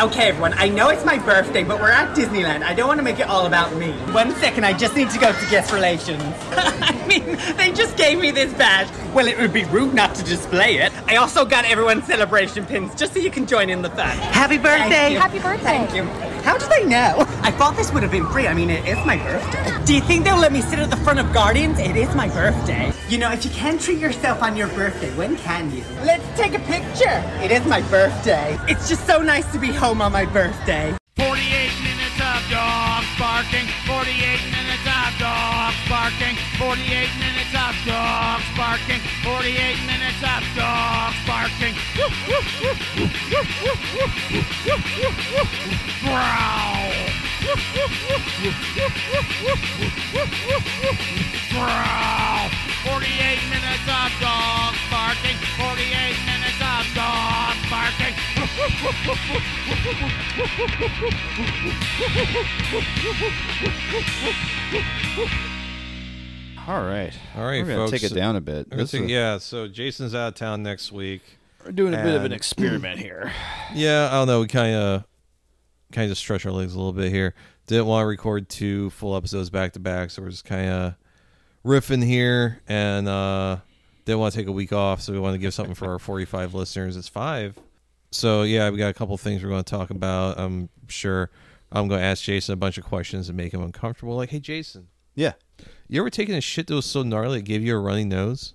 Okay, everyone, I know it's my birthday, but we're at Disneyland. I don't want to make it all about me. 1 second, I just need to go to guest relations. I mean, they just gave me this badge. Well, it would be rude not to display it. I also got everyone's celebration pins, just so you can join in the fun. Happy birthday! Happy birthday! Thank you. How did they know? I thought this would have been free. I mean, it is my birthday. Do you think they'll let me sit at the front of Guardians? It is my birthday. You know, if you can't treat yourself on your birthday, when can you? Let's take a picture. It is my birthday. It's just so nice to be home on my birthday. 48 minutes of dogs barking, 48 minutes of dogs barking, 48 minutes of dogs barking, 48 minutes of dogs barking. Growl. Growl. 48 minutes of dogs barking, 48 minutes of dogs barking. All right, we're gonna folks. take it down a bit. Yeah, so Jason's out of town next week. We're doing a bit of an experiment here. Yeah, I don't know. We kind of stretch our legs a little bit here. Didn't want to record 2 full episodes back to back, so we're just kind of riffing here, and didn't want to take a week off, so we want to give something for our 45 listeners. It's 5. So yeah, we got a couple things we're going to talk about. I'm sure I'm going to ask Jason a bunch of questions and make him uncomfortable. Like, hey, Jason. Yeah. You ever taken a shit that was so gnarly it gave you a runny nose?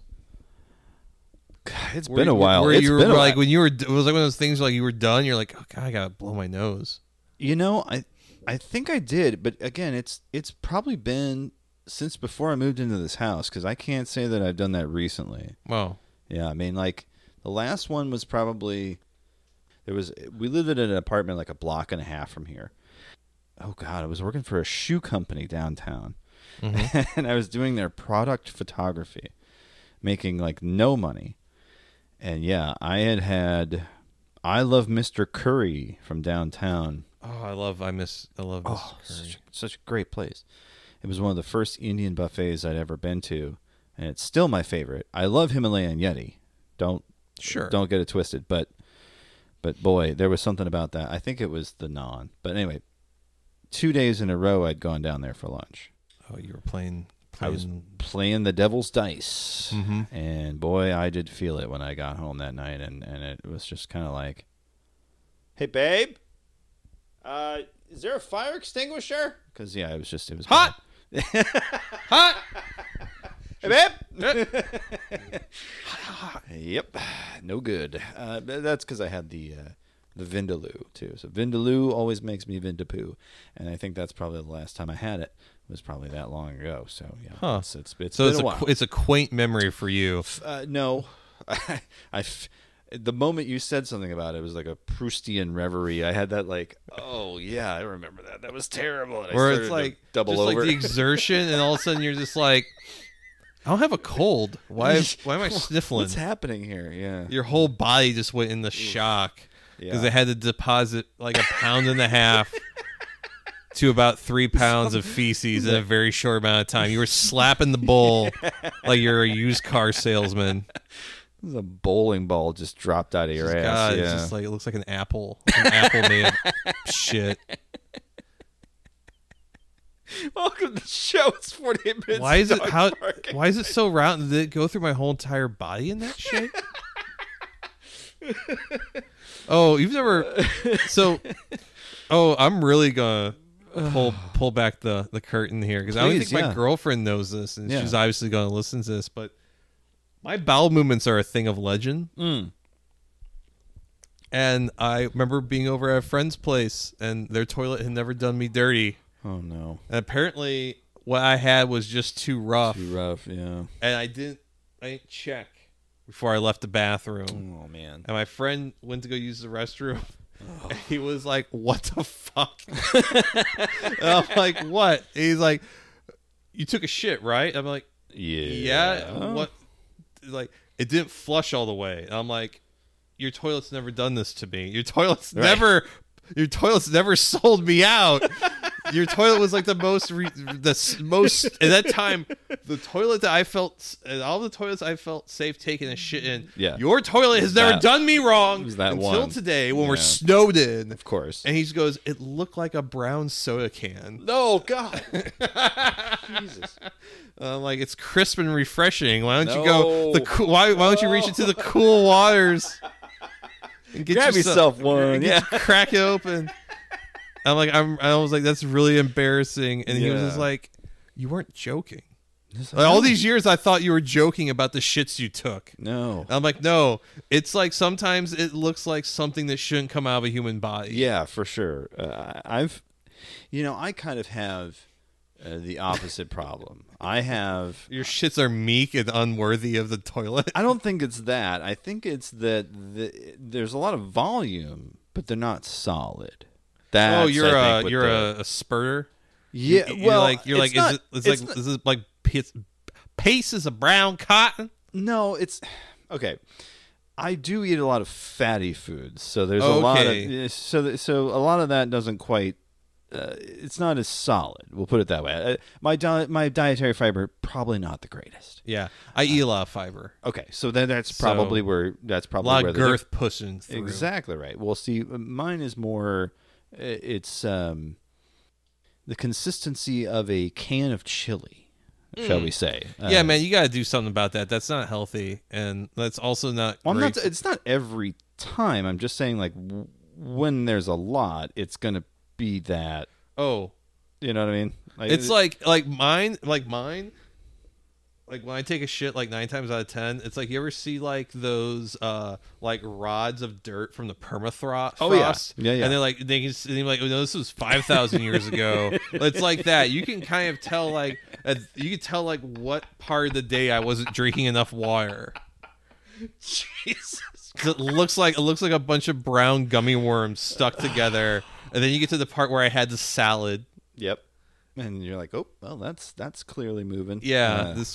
It's been a while. Where It's you were been a like while. when you were, it was like one of those things like you were done. You're like, oh God, I gotta blow my nose. You know, I think I did, but again, it's probably been since before I moved into this house, because I can't say that I've done that recently. Wow. Yeah, I mean, like the last one was probably we lived in an apartment like a block and a half from here. Oh God, I was working for a shoe company downtown, and I was doing their product photography, making like no money. And yeah, I love Mr. Curry from downtown. Oh, I love Mr. Curry. Such a great place. It was one of the first Indian buffets I'd ever been to, and it's still my favorite. I love Himalayan Yeti. Don't get it twisted, but boy, there was something about that. I think it was the naan. But anyway, 2 days in a row I'd gone down there for lunch. Oh, you were playing. I was playing the devil's dice, and boy, I did feel it when I got home that night, and it was just kind of like, "Hey, babe, is there a fire extinguisher?" Because yeah, it was hot, hot. Hey, babe. Yep, no good. That's because I had the Vindaloo too. So Vindaloo always makes me Vindapoo, and I think that's probably the last time I had it. Was probably that long ago. So yeah, it's been a while. It's a quaint memory for you. No, the moment you said something about it was like a Proustian reverie. I had that like, oh yeah, I remember that. That was terrible. And where it's like double over, like the exertion, and all of a sudden you're just like, I don't have a cold. Why am I sniffling? What's happening here? Yeah, your whole body just went into shock because they had to deposit like 1.5 pounds to about 3 pounds of feces in a very short amount of time. You were slapping the bowl like you're a used car salesman. A bowling ball just dropped out of your ass. God, it's just like it looks like an apple made of shit. Welcome to the show. It's 48 minutes. Why is it so round? Did it go through my whole entire body in that shape? Oh, you've never. I'm really gonna pull back the curtain here because I don't think my girlfriend knows this, and she's obviously going to listen to this. But my bowel movements are a thing of legend. And I remember being over at a friend's place, and their toilet had never done me dirty. Oh no! And apparently, what I had was just too rough. Too rough, yeah. And I didn't check before I left the bathroom. Oh man! And my friend went to go use the restroom. And he was like, "What the fuck?" And I'm like, "What?" And he's like, "You took a shit, right?" I'm like, "Yeah." What? Like, it didn't flush all the way. And I'm like, "Your toilet's never done this to me. Your toilet's never sold me out. Your toilet was like the most at that time. The toilet that I felt, all the toilets I felt safe taking a shit in. Yeah. Your toilet has never done me wrong until today when we're snowed in. Of course. And he goes, it looked like a brown soda can. No, God. Jesus. Like, it's crisp and refreshing. Why don't you go why don't you reach into the cool waters and get Grab yourself one? Yeah, crack it open. I was like, that's really embarrassing. And he was just like, you weren't joking. Like, all these years, I thought you were joking about the shits you took. No. I'm like, no. It's like sometimes it looks like something that shouldn't come out of a human body. Yeah, for sure. I kind of have the opposite problem. Your shits are meek and unworthy of the toilet. I don't think it's that. I think it's that there's a lot of volume, but they're not solid. You're a spurter. Yeah, is it like pieces of brown cotton? No, it's okay. I do eat a lot of fatty foods, so there's a lot of so a lot of that doesn't quite. It's not as solid. We'll put it that way. My dietary fiber probably not the greatest. Yeah, I eat a lot of fiber. Okay, so then that's probably where a lot of girth pushing through. Exactly right. Well, see, mine is more. It's the consistency of a can of chili, shall we say? Yeah, man, you got to do something about that. That's not healthy, and that's also not. Well, it's not every time. I'm just saying, like when there's a lot, it's gonna be that. Oh, you know what I mean? It's like mine. Like when I take a shit, like 9 times out of 10, it's like, you ever see like those like rods of dirt from the permafrost? Oh yeah. And they're like, they're like, oh, no, this was 5,000 years ago. It's like that. You can kind of tell like what part of the day I wasn't drinking enough water. Jesus. It looks like a bunch of brown gummy worms stuck together, and then you get to the part where I had the salad. Yep. And you're like, oh, well, that's clearly moving. Yeah, a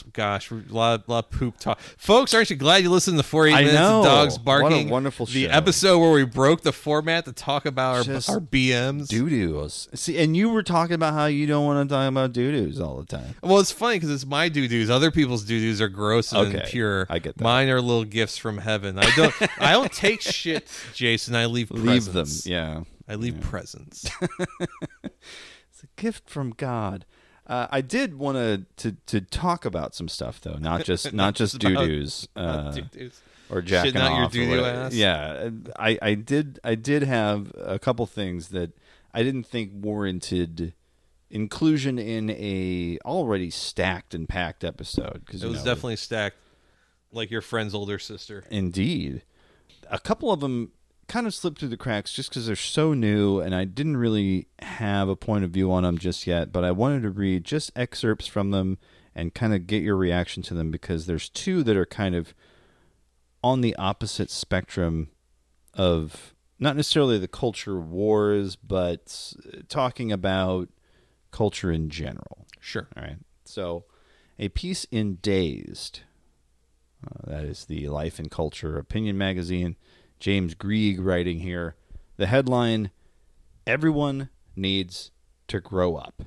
lot of poop talk. Folks, aren't you glad you listened to 48 Minutes of Dogs Barking? What a wonderful the show. episode where we broke the format to talk about our BMs. Doo-doos. See, and you were talking about how you don't want to talk about doo-doos all the time. Well, it's funny because it's my doo-doos. Other people's doo-doos are gross and pure. I get that. Mine are little gifts from heaven. I don't take shit, Jason. I leave presents. Them, yeah. I leave presents. It's a gift from God. I did want to talk about some stuff though, not just doo-doos or jacking shitting out off. Your doo-doo ass. Yeah, I did have a couple things that I didn't think warranted inclusion in a already stacked and packed episode, because it was definitely stacked, like your friend's older sister. Indeed, a couple of them kind of slipped through the cracks just because they're so new, and I didn't really have a point of view on them just yet, but I wanted to read just excerpts from them and kind of get your reaction to them, because there's two that are kind of on the opposite spectrum of not necessarily the culture wars, but talking about culture in general. Sure. All right. So a piece in Dazed, that is the Life and Culture opinion magazine, James Grieg writing here. The headline, "Everyone Needs to Grow Up."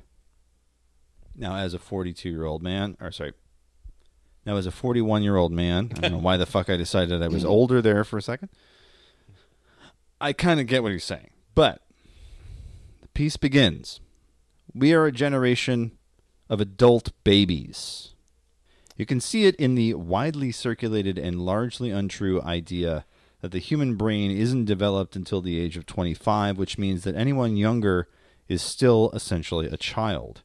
Now, as a 41-year-old man, I don't know why the fuck I decided I was older there for a second. I kind of get what he's saying. But the piece begins, "We are a generation of adult babies." You can see it in the widely circulated and largely untrue idea that the human brain isn't developed until the age of 25, which means that anyone younger is still essentially a child.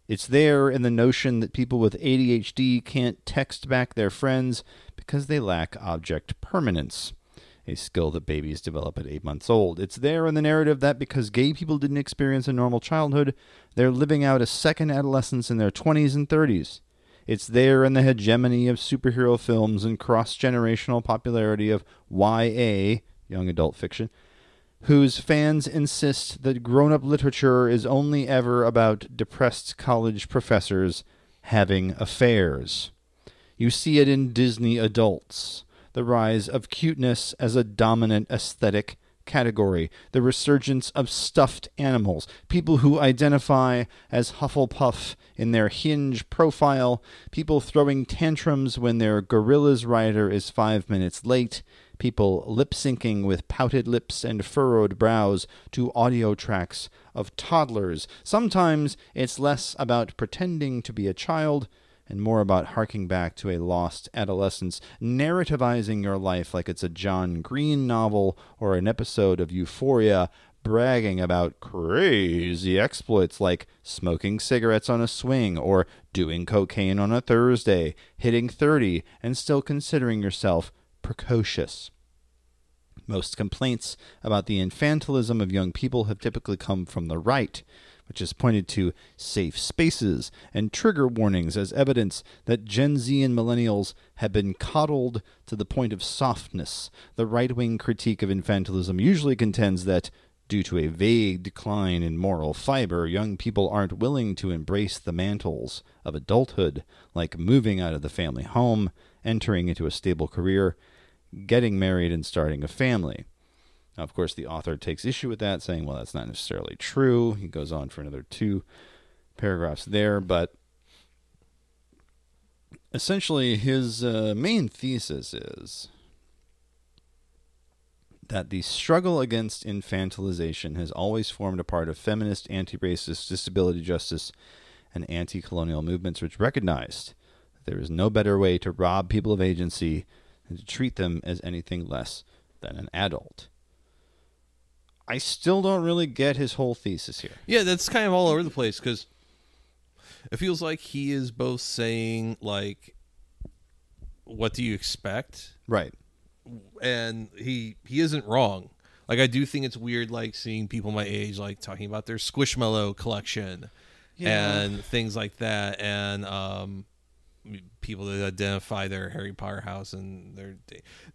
It's there in the notion that people with ADHD can't text back their friends because they lack object permanence, a skill that babies develop at 8 months old. It's there in the narrative that because gay people didn't experience a normal childhood, they're living out a second adolescence in their 20s and 30s. It's there in the hegemony of superhero films and cross-generational popularity of YA, young adult fiction, whose fans insist that grown-up literature is only ever about depressed college professors having affairs. You see it in Disney adults, the rise of cuteness as a dominant aesthetic category, the resurgence of stuffed animals, people who identify as Hufflepuff in their Hinge profile, people throwing tantrums when their Gorillas rider is 5 minutes late, people lip-syncing with pouted lips and furrowed brows to audio tracks of toddlers. Sometimes it's less about pretending to be a child and more about harking back to a lost adolescence, narrativizing your life like it's a John Green novel or an episode of Euphoria, bragging about crazy exploits like smoking cigarettes on a swing or doing cocaine on a Thursday, hitting 30 and still considering yourself precocious. Most complaints about the infantilism of young people have typically come from the right, which has pointed to safe spaces and trigger warnings as evidence that Gen Z and millennials have been coddled to the point of softness. The right-wing critique of infantilism usually contends that, due to a vague decline in moral fiber, young people aren't willing to embrace the mantles of adulthood, like moving out of the family home, entering into a stable career, getting married, and starting a family. Now, of course, the author takes issue with that, saying, well, that's not necessarily true. He goes on for another 2 paragraphs there, but essentially his main thesis is that the struggle against infantilization has always formed a part of feminist, anti-racist, disability justice, and anti-colonial movements, which recognized that there is no better way to rob people of agency than to treat them as anything less than an adult. I still don't really get his whole thesis here. Yeah, that's kind of all over the place, because it feels like he is both saying, like, what do you expect? Right. And he isn't wrong. Like, I do think it's weird, like, seeing people my age, like, talking about their Squishmallow collection and things like that, and people that identify their Harry Potter house, and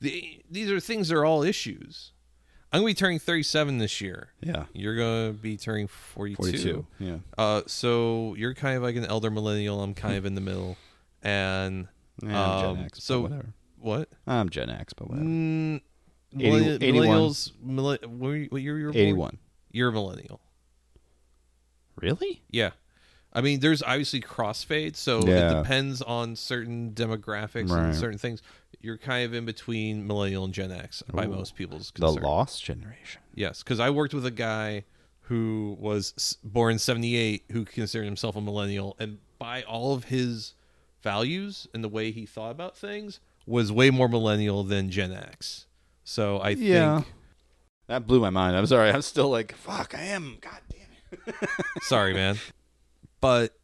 these are things that are all issues. I'm going to be turning 37 this year. Yeah. You're going to be turning 42. 42, yeah. So you're kind of like an elder millennial. I'm kind of in the middle. And I'm Gen X, so but whatever. What? I'm Gen X, but whatever. 81. Millennials, what year you were born? 81. You're a millennial. Really? Yeah. I mean, there's obviously crossfade, so it depends on certain demographics and certain things. You're kind of in between millennial and Gen X by most people's concern. The lost generation. Yes, because I worked with a guy who was born in 78 who considered himself a millennial, and by all of his values and the way he thought about things was way more millennial than Gen X. So I think... That blew my mind. I'm sorry. I'm still like, fuck, I am. God damn it. Sorry, man. But,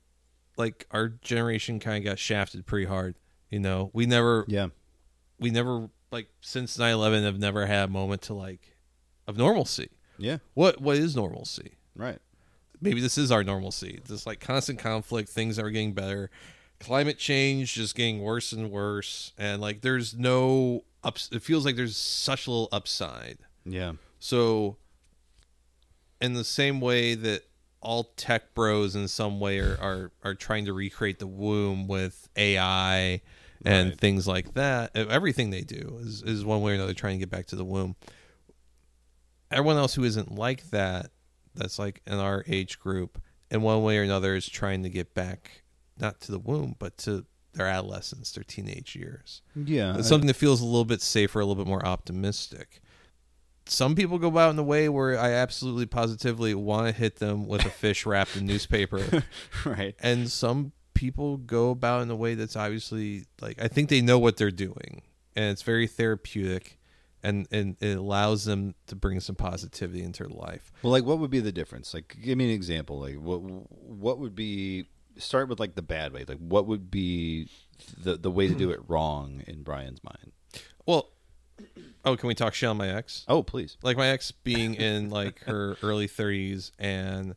like, our generation kind of got shafted pretty hard. You know, we never, like, since 9/11, have never had a moment of normalcy. Yeah. What is normalcy? Right. Maybe this is our normalcy. This, like, constant conflict, things that are getting better, climate change just getting worse and worse, and, like, there's no it feels like there's such little upside. Yeah. So, in the same way that all tech bros in some way are trying to recreate the womb with AI and things like that. Everything they do is one way or another trying to get back to the womb. Everyone else who isn't like that, that's like in our age group, in one way or another is trying to get back, not to the womb, but to their adolescence, their teenage years. Yeah. It's something that feels a little bit safer, a little bit more optimistic. Some people go about in a way where I absolutely positively want to hit them with a fish wrapped in newspaper. Right. And some people go about in a way that's obviously, like, I think they know what they're doing. And it's very therapeutic. And it allows them to bring some positivity into their life. Well, like, what would be the difference? Like, give me an example. Like, what would be... Start with, like, the bad way. Like, what would be the way to do it wrong in Brian's mind? Well... Oh, can we talk shit on my ex? Oh, please. Like, my ex being in, like, her early 30s and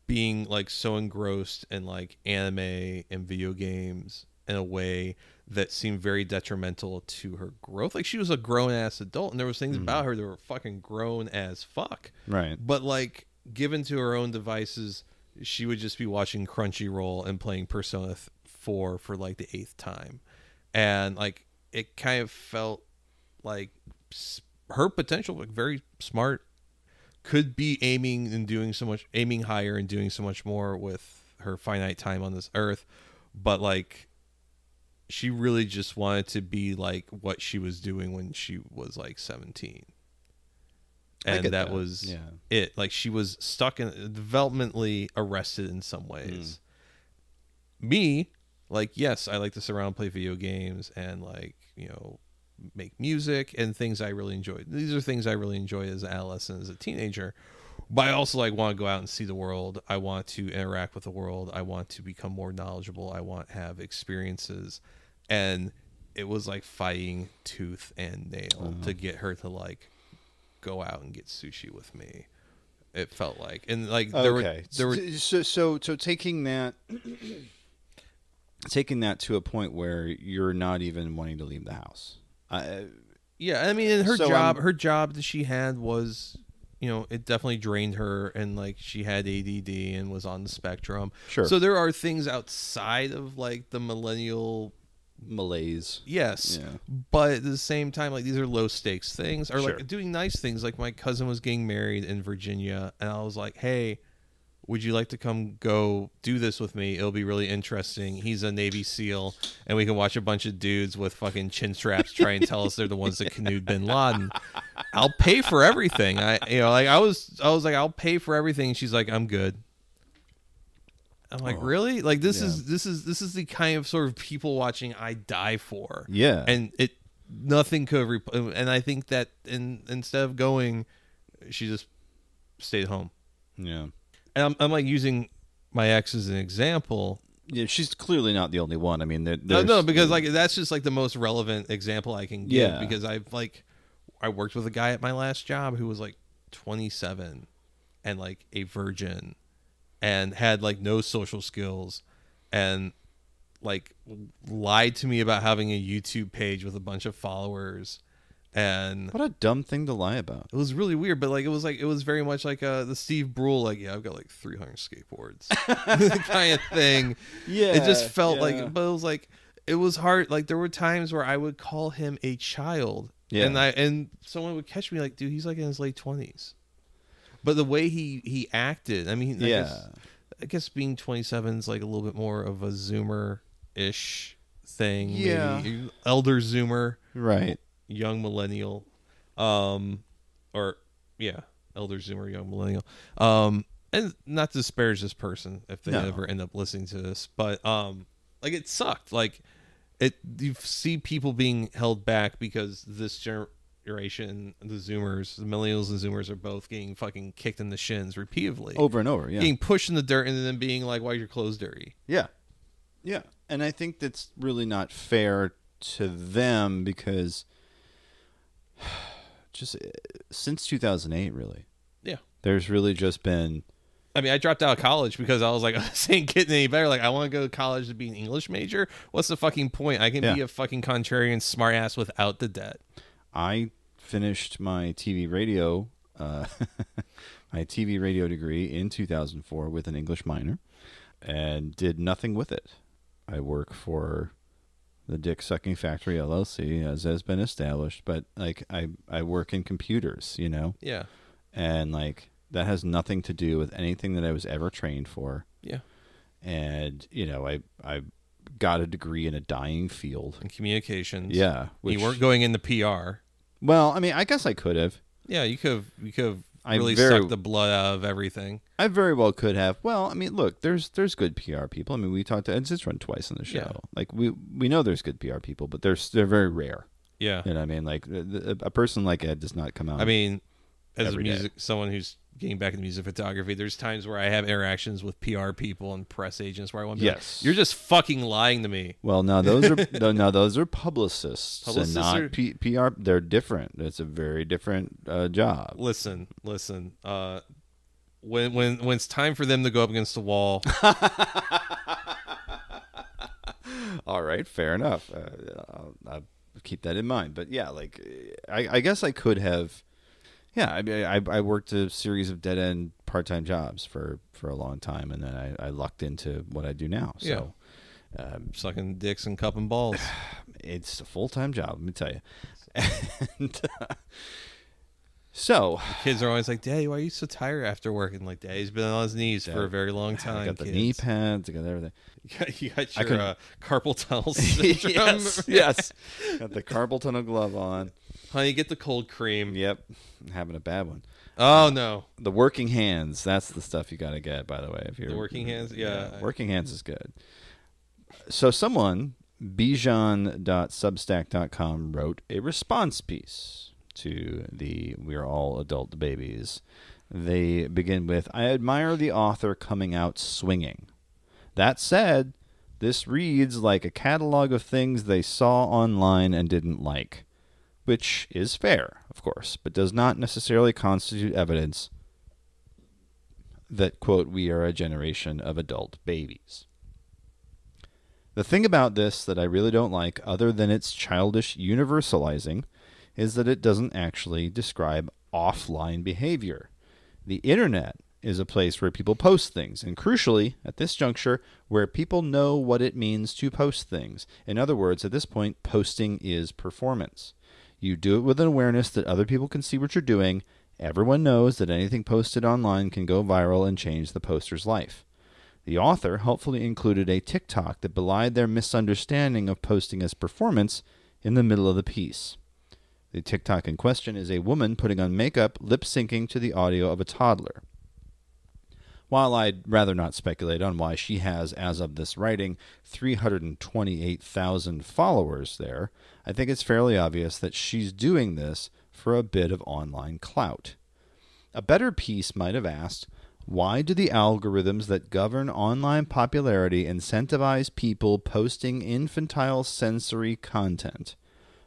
being, like, so engrossed in, like, anime and video games in a way that seemed very detrimental to her growth. Like, she was a grown-ass adult, and there was things about her that were fucking grown as fuck. Right. But, like, given to her own devices, she would just be watching Crunchyroll and playing Persona 4 for, like, the 8th time. And, like, it kind of felt like her potential, like very smart, could be aiming higher and doing so much more with her finite time on this earth. But like, she really just wanted to be like what she was doing when she was like 17. And that was it. Like, she was stuck in, developmentally arrested in some ways. Me, like, yes, I like to surround, play video games, and like, you know, make music and things I really enjoy. These are things I really enjoy as an adolescent, as a teenager. But I also like want to go out and see the world. I want to interact with the world. I want to become more knowledgeable. I want to have experiences. And it was like fighting tooth and nail to get her to like go out and get sushi with me. It felt like, and like there were so taking that to a point where you're not even wanting to leave the house. Yeah, I mean, and her job that she had was, you know, it definitely drained her, and like she had ADD and was on the spectrum. Sure. So there are things outside of like the millennial malaise. Yes. Yeah. But at the same time, like, these are low stakes things, or Sure. like doing nice things. Like, my cousin was getting married in Virginia, and I was like, hey, would you like to come go do this with me? It'll be really interesting. He's a Navy SEAL, and we can watch a bunch of dudes with fucking chin straps try and tell us they're the ones that canoed bin Laden. I'll pay for everything. I was like, I'll pay for everything. And she's like, I'm good. I'm like, really? Like, this is the kind of sort of people watching I die for. Yeah. And nothing could and I think that instead of going, she just stayed home. Yeah. And I'm like using my ex as an example. Yeah, she's clearly not the only one. I mean, no, because like that's just like the most relevant example I can give. Yeah. Because I worked with a guy at my last job who was like 27 and like a virgin and had like no social skills and like lied to me about having a YouTube page with a bunch of followers. And what a dumb thing to lie about. It was really weird, but like it was very much like the Steve Brule, like, yeah, I've got like 300 skateboards kind of thing. Yeah, it just felt like, but it was like, it was hard. Like, there were times where I would call him a child, and someone would catch me like, dude, he's like in his late 20s. But the way he acted, I mean, I guess being 27 is like a little bit more of a Zoomer-ish thing. Yeah, maybe. Elder Zoomer, right? Young millennial, elder Zoomer, young millennial, and not to disparage this person if they ever end up listening to this, but like, it sucked. Like, you see people being held back because this generation, the Zoomers, the millennials and Zoomers, are both getting fucking kicked in the shins repeatedly, over and over, getting pushed in the dirt, and then being like, "Why are your clothes dirty?" Yeah, and I think that's really not fair to them because. Just since 2008, really. Yeah. There's really just been. I mean, I dropped out of college because I was like, this ain't getting any better. Like, I want to go to college to be an English major. What's the fucking point? I can be a fucking contrarian smartass without the debt. I finished my TV radio, degree in 2004 with an English minor, and did nothing with it. I work for the Dick Sucking Factory LLC, as has been established, but like I work in computers, you know? Yeah. And like that has nothing to do with anything that I was ever trained for. Yeah. And, you know, I got a degree in a dying field. In communications. Yeah. You weren't going into PR. Well, I mean, I guess I could have. Yeah, you could have really sucked the blood out of everything. I very well could have. Well, I mean, look, there's good PR people. I mean, we talked to Ed Zitrun twice on the show. Yeah. Like, we know there's good PR people, but they're very rare. Yeah. You know what I mean? Like, a person like Ed does not come out. I mean, as someone who's getting back into music photography, there's times where I have interactions with PR people and press agents where I want to be like, you're just fucking lying to me. Well, no, those are publicists and not PR. They're different. It's a very different job. Listen. When it's time for them to go up against the wall. All right, fair enough. I'll keep that in mind. But yeah, like I guess I could have. Yeah, I mean, I worked a series of dead-end part-time jobs for a long time, and then I lucked into what I do now. So, sucking dicks and cupping balls. It's a full-time job, let me tell you. And So Kids are always like, Daddy, why are you so tired after work? And like, Daddy's been on his knees for a very long time. I got the kids. knee pads, I got everything. You got your carpal tunnel syndrome. yes. Got the carpal tunnel glove on. Honey, get the cold cream. Yep. I'm having a bad one. Oh, no. The working hands, that's the stuff you got to get, by the way. If you're, The working hands? Yeah. Working hands is good. So someone, bijan.substack.com, wrote a response piece to the We're All Adult Babies. They begin with, I admire the author coming out swinging. That said, this reads like a catalog of things they saw online and didn't like, which is fair, of course, but does not necessarily constitute evidence that, quote, we are a generation of adult babies. The thing about this that I really don't like, other than its childish universalizing, is that it doesn't actually describe offline behavior. The internet is a place where people post things, and crucially, at this juncture, where people know what it means to post things. In other words, at this point, posting is performance. You do it with an awareness that other people can see what you're doing. Everyone knows that anything posted online can go viral and change the poster's life. The author helpfully included a TikTok that belied their misunderstanding of posting as performance in the middle of the piece. The TikTok in question is a woman putting on makeup, lip-syncing to the audio of a toddler. While I'd rather not speculate on why she has, as of this writing, 328,000 followers there, I think it's fairly obvious that she's doing this for a bit of online clout. A better piece might have asked, why do the algorithms that govern online popularity incentivize people posting infantile sensory content?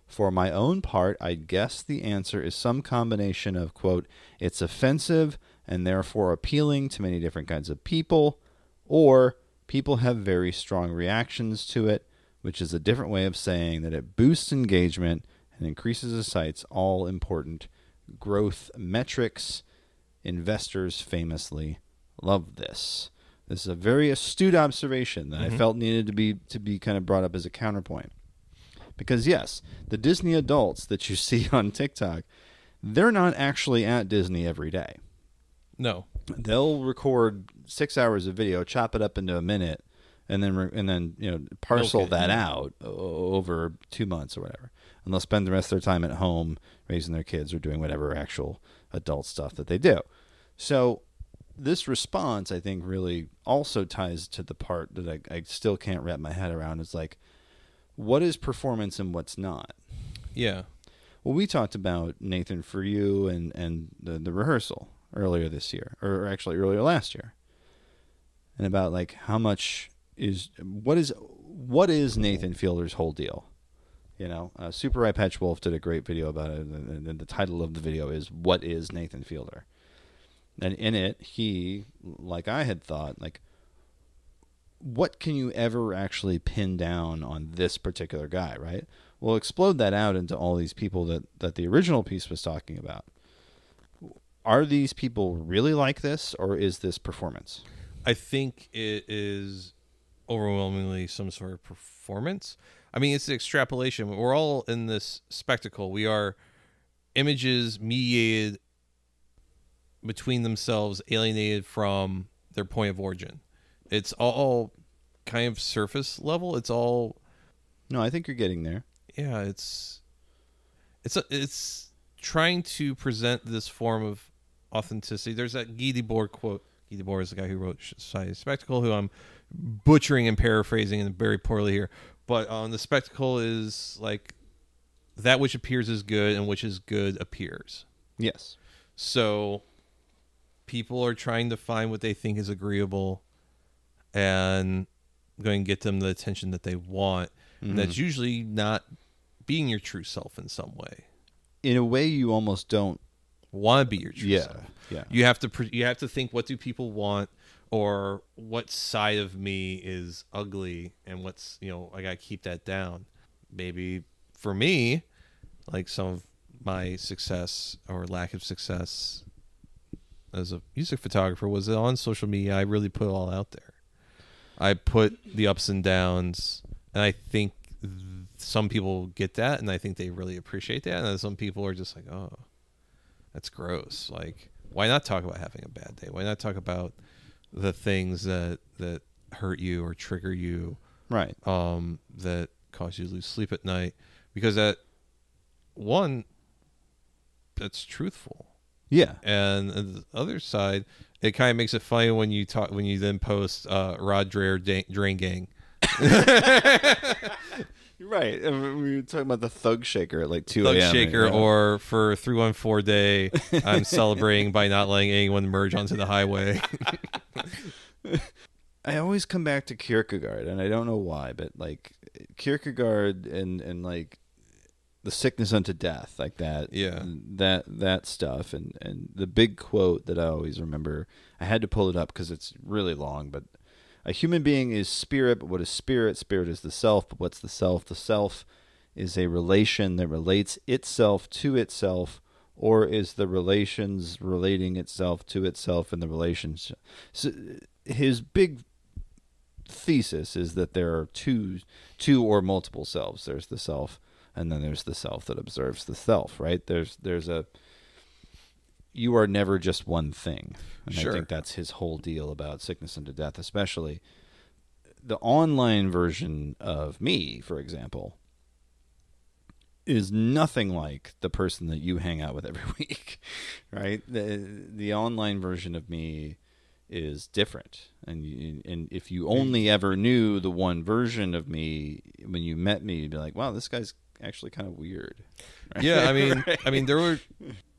For my own part, I'd guess the answer is some combination of, quote, it's offensive and therefore appealing to many different kinds of people, or people have very strong reactions to it, which is a different way of saying that it boosts engagement and increases the site's all-important growth metrics. Investors famously love this. This is a very astute observation that I felt needed to be kind of brought up as a counterpoint. Because yes, the Disney adults that you see on TikTok, they're not actually at Disney every day. No. They'll record 6 hours of video, chop it up into a minute, and then parcel that out over 2 months or whatever. And they'll spend the rest of their time at home raising their kids or doing whatever actual adult stuff that they do. So this response, I think, really also ties to the part that I still can't wrap my head around. Is like, what is performance and what's not? Yeah. Well, we talked about Nathan For You and the rehearsal earlier this year, or actually earlier last year, and about like how much what is Nathan Fielder's whole deal? Super Eye Patch Wolf did a great video about it, and the title of the video is "What is Nathan Fielder?" And in it, he, like I had thought, like, what can you ever actually pin down on this particular guy, right? Well, explode that out into all these people that the original piece was talking about. Are these people really like this, or is this performance? I think it is overwhelmingly some sort of performance. I mean, it's the extrapolation. We're all in this spectacle. We are images mediated between themselves, alienated from their point of origin. It's all kind of surface level. It's all... No, I think you're getting there. Yeah, it's trying to present this form of authenticity. There's that Guy Debord quote. Guy Debord is the guy who wrote Society of Spectacle, who I'm butchering and paraphrasing and very poorly here. But the spectacle is like that which appears is good and which is good appears. Yes. So people are trying to find what they think is agreeable and going to get them the attention that they want. Mm-hmm. And that's usually not being your true self in some way. In a way, you almost don't want to be your true self. Yeah. You have to think, what do people want, or what side of me is ugly, and what's, I got to keep that down. Maybe for me, like some of my success or lack of success as a music photographer was on social media. I really put it all out there. I put the ups and downs, and I think some people get that, and I think they really appreciate that, and some people are just like, oh, That's gross. Like, why not talk about having a bad day? Why not talk about the things that hurt you or trigger you, Right. that cause you to lose sleep at night? Because that's truthful. Yeah. And on the other side, it kind of makes it funny when you then post Rod Dreher Drain Gang. Right. We were talking about the Thug Shaker at like 2 a.m. Thug Shaker, or for 314 Day, I'm celebrating by not letting anyone merge onto the highway. I always come back to Kierkegaard, and I don't know why, but like Kierkegaard and like the sickness unto death, like that, that stuff, and the big quote that I always remember. I had to pull it up because it's really long, but a human being is spirit, but what is spirit? Spirit is the self, but what's the self? The self is a relation that relates itself to itself, or is the relations relating itself to itself in the relationship. So his big thesis is that there are two or multiple selves. There's the self, and then there's the self that observes the self, right? You are never just one thing. And Sure. I think that's his whole deal about sickness unto death, especially the online version of me, for example, is nothing like the person that you hang out with every week, right? The online version of me is different. And if you only ever knew the one version of me when you met me, you'd be like, wow, this guy's actually kind of weird. Right? Yeah, I mean, Right. there were,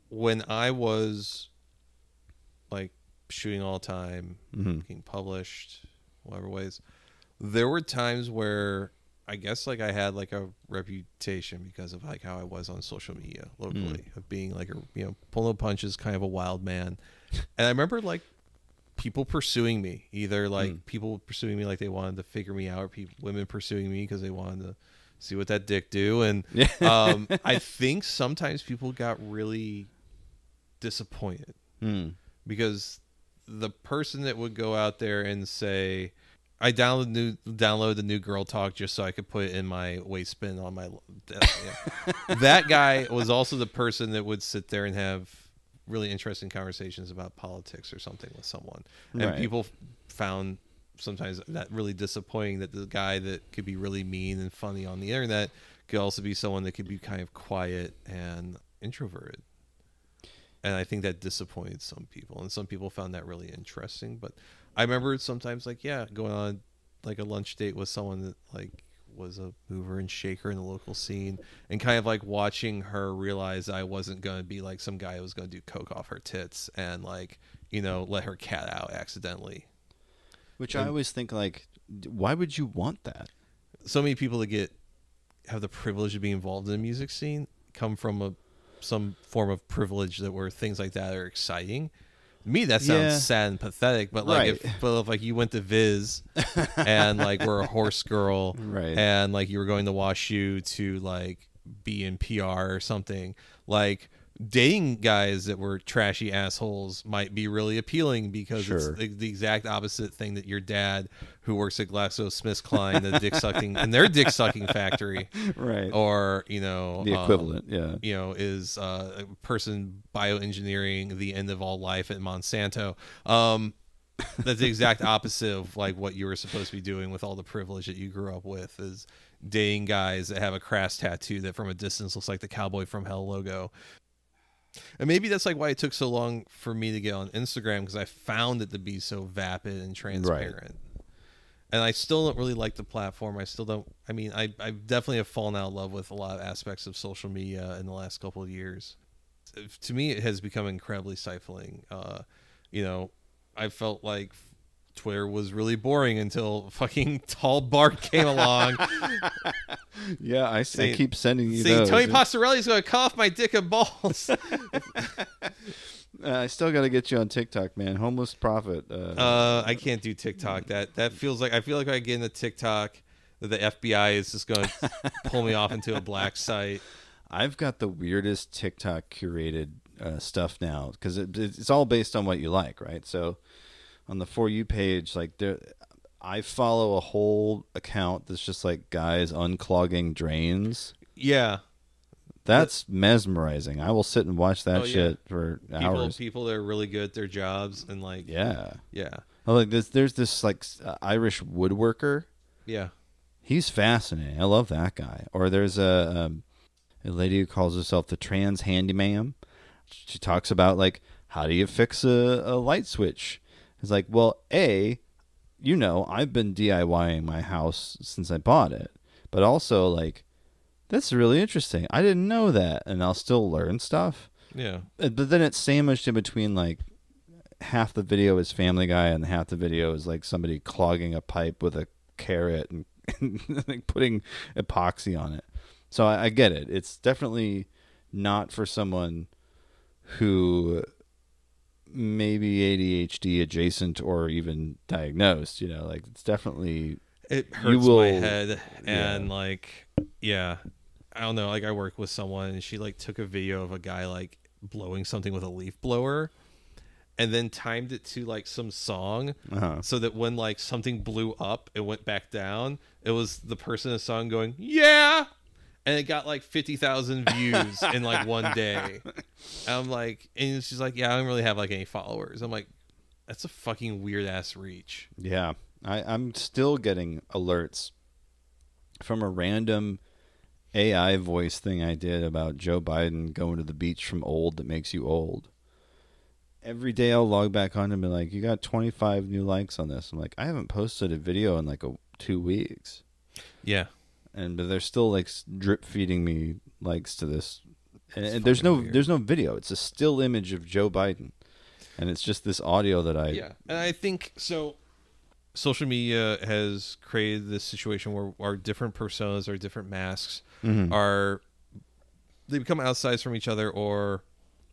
when I was like shooting all the time, getting published, whatever ways, there were times where I guess like I had like a reputation because of like how I was on social media locally, of being like pulling punches, kind of a wild man. And I remember like people pursuing me, either like people pursuing me like they wanted to figure me out, or women pursuing me because they wanted to see what that dick do. And I think sometimes people got really disappointed because the person that would go out there and say, I download the new girl talk just so I could put it in my waist bin on my that guy was also the person that would sit there and have really interesting conversations about politics or something with someone. And Right. people found sometimes that really disappointing, that the guy that could be really mean and funny on the internet could also be someone that could be kind of quiet and introverted. And I think that disappointed some people, and some people found that really interesting. But I remember sometimes like, going on like a lunch date with someone that like was a mover and shaker in the local scene, and kind of like watching her realize I wasn't going to be like some guy who was going to do coke off her tits and like, let her cat out accidentally. Which I always think, like, why would you want that? So many people that have the privilege of being involved in the music scene come from some form of privilege that where things like that are exciting. To me, that sounds sad and pathetic. But like, if like you went to Viz and like were a horse girl, right, and like you were going to WashU to like be in PR or something, like dating guys that were trashy assholes might be really appealing because it's the exact opposite thing that your dad, who works at GlaxoSmithKline, the dick sucking and their dick sucking factory, right, or the equivalent, is a person bioengineering the end of all life at Monsanto. That's the exact opposite of like what you were supposed to be doing with all the privilege that you grew up with, is dating guys that have a crass tattoo that from a distance looks like the Cowboy from Hell logo. And maybe that's like why it took so long for me to get on Instagram, because I found it to be so vapid and transparent. Right. And I still don't really like the platform. I still don't. I mean, I definitely have fallen out of love with a lot of aspects of social media in the last couple of years. To me, it has become incredibly stifling. I felt like Twitter was really boring until fucking Tall Bart came along. Yeah, I keep sending you those. Tony Pastorelli's going to cut off my dick and balls. I still got to get you on TikTok, man. Homeless Prophet. I can't do TikTok. That feels like, I feel like if I get into TikTok, the FBI is just going to pull me off into a black site. I've got the weirdest TikTok curated stuff now, because it's all based on what you like, right? So on the For You page, like I follow a whole account that's just like guys unclogging drains. Yeah. That's mesmerizing. I will sit and watch that Oh, yeah. shit for hours. People that are really good at their jobs and like Yeah. yeah. Oh, like there's this like Irish woodworker. Yeah. He's fascinating. I love that guy. Or there's a lady who calls herself the trans handyman. She talks about like, how do you fix a light switch? It's like, well, I've been DIYing my house since I bought it, but also like, that's really interesting. I didn't know that, and I'll still learn stuff. Yeah. But then it's sandwiched in between, like, half the video is Family Guy and half the video is like somebody clogging a pipe with a carrot and like putting epoxy on it. So I get it. It's definitely not for someone who maybe ADHD adjacent or even diagnosed. Like it's definitely It hurts my head, and like, yeah, I don't know. Like I work with someone, and she like took a video of a guy like blowing something with a leaf blower, and then timed it to like some song, so that when like something blew up, it went back down. It was the person in the song going, "Yeah," and it got like 50,000 views in like one day. And I'm like, and she's like, "Yeah, I don't really have like any followers." I'm like, that's a fucking weird ass reach. Yeah, I'm still getting alerts from a random AI voice thing I did about Joe Biden going to the beach from old that makes you old. Every day I'll log back on and be like, you got 25 new likes on this. I'm like, I haven't posted a video in like 2 weeks. Yeah. But they're still like drip feeding me likes to this. And there's no video. It's a still image of Joe Biden. And it's just this audio that Yeah. And I think so. Social media has created this situation where our different personas, our different masks they become outsized from each other, or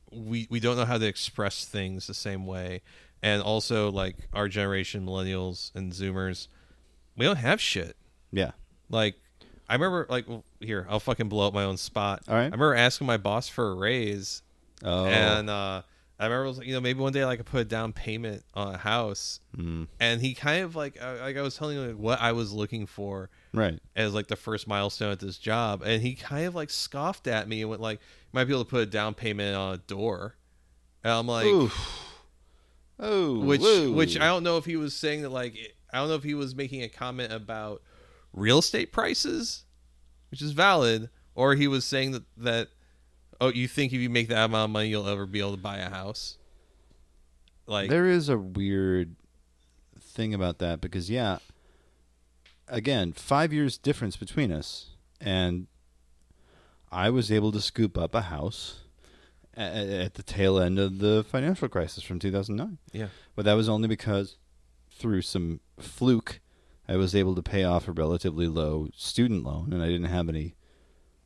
we don't know how to express things the same way. And also like our generation, millennials and Zoomers, we don't have shit. Yeah. Like I remember here, I'll fucking blow up my own spot. All right. I remember asking my boss for a raise. Oh. And I remember it was like, maybe one day I could put a down payment on a house. And he kind of like I was telling him like what I was looking for, right, as like the first milestone at this job, and he kind of like scoffed at me and went like, you might be able to put a down payment on a door. And I'm like, which I don't know if he was saying that, like, I don't know if he was making a comment about real estate prices, which is valid, or he was saying that oh, you think if you make that amount of money, you'll ever be able to buy a house? Like, there is a weird thing about that because, yeah, again, 5 years difference between us, and I was able to scoop up a house at the tail end of the financial crisis from 2009. Yeah. But that was only because through some fluke, I was able to pay off a relatively low student loan, and I didn't have any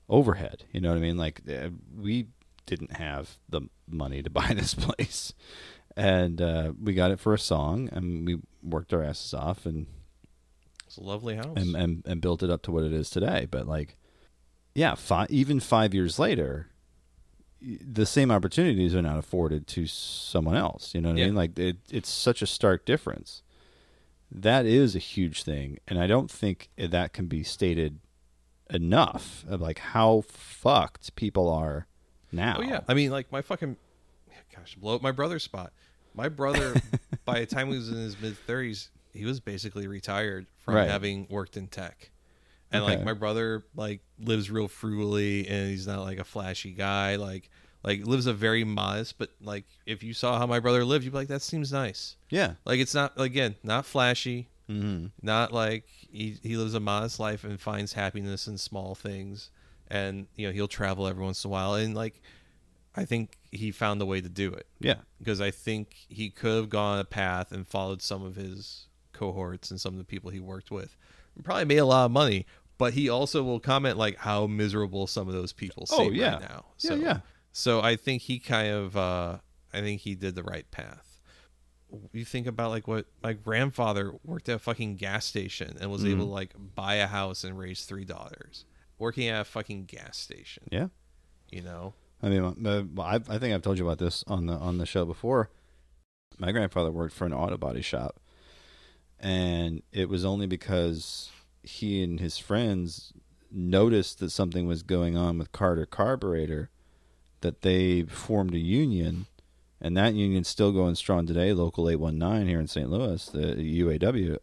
overhead. You know what I mean? Like, we didn't have the money to buy this place, and we got it for a song, and we worked our asses off, and it's a lovely house, and built it up to what it is today. But like, yeah, even 5 years later, the same opportunities are not afforded to someone else. You know what I mean? Like, it's such a stark difference. That is a huge thing, and I don't think that can be stated enough of like how fucked people are now. Oh yeah, I mean, like, my fucking blow up my brother's spot. My brother, by the time he was in his mid-30s, he was basically retired from having worked in tech. And like, my brother like lives real frugally, and he's not like a flashy guy. Like lives a very modest, but like, if you saw how my brother lived, you'd be like, that seems nice. Yeah. Like, it's not, again, not flashy. Not like he lives a modest life and finds happiness in small things, and he'll travel every once in a while, and like, I think he found a way to do it. Yeah, because I think he could have gone a path and followed some of his cohorts and some of the people he worked with, and probably made a lot of money. But he also will comment like how miserable some of those people seem right now. So, so I think he kind of I think he did the right path. You think about like what my grandfather worked at a fucking gas station and was able to like buy a house and raise 3 daughters working at a fucking gas station. Yeah. I mean, I think I've told you about this on the show before. My grandfather worked for an auto body shop, and it was only because he and his friends noticed that something was going on with Carter Carburetor, that they formed a union, and that union's still going strong today. Local 819 here in St. Louis, the UAW.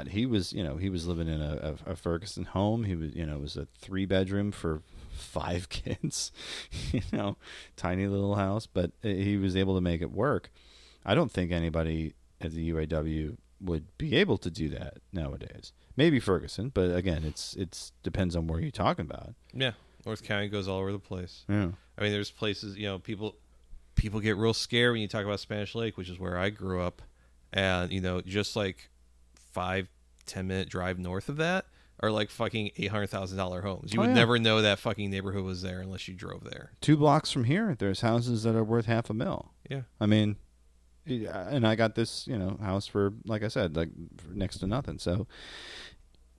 He was living in a Ferguson home. He was, it was a 3-bedroom for 5 kids, tiny little house, but he was able to make it work. I don't think anybody at the UAW would be able to do that nowadays. Maybe Ferguson, but again, it's depends on where you're talking about. Yeah, North County goes all over the place. Yeah, I mean, there's places, people get real scared when you talk about Spanish Lake, which is where I grew up, and just like 5-10 minute drive north of that are like fucking $800,000 homes. You would never know that fucking neighborhood was there unless you drove there. 2 blocks from here, there's houses that are worth $500,000. Yeah, I mean. And I got this, house for, like I said, like for next to nothing. So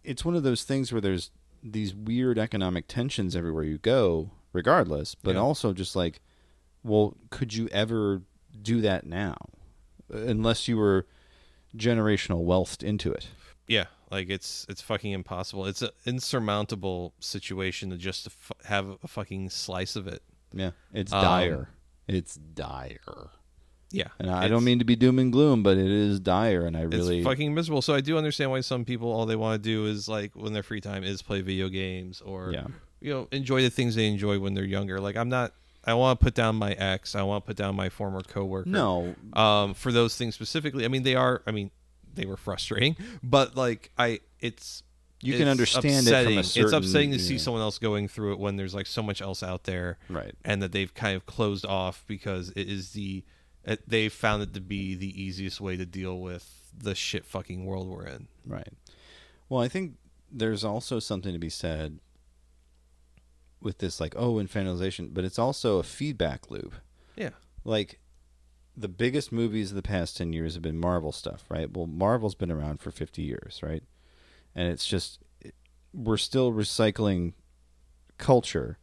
it's one of those things where there's these weird economic tensions everywhere you go, regardless. But also just like, well, could you ever do that now? Unless you were generational wealthed into it. Yeah, like it's fucking impossible. It's an insurmountable situation to just have a fucking slice of it. Yeah, it's dire. It's dire. Yeah, and I don't mean to be doom and gloom, but it is dire, and it's fucking miserable. So I do understand why some people, all they want to do is like when their free time is play video games or enjoy the things they enjoy when they're younger. Like I want to put down my ex. I want to put down my former coworker. No, for those things specifically. I mean, they were frustrating, but like you can understand upsetting. it from a certain, it's upsetting to see someone else going through it when there's like so much else out there, right? And that they've kind of closed off because it is they found it to be the easiest way to deal with the shit fucking world we're in. Right. Well, I think there's also something to be said with this, like, infantilization, but it's also a feedback loop. Yeah. Like, the biggest movies of the past 10 years have been Marvel stuff, right? Well, Marvel's been around for 50 years, right? And it's just, we're still recycling culture.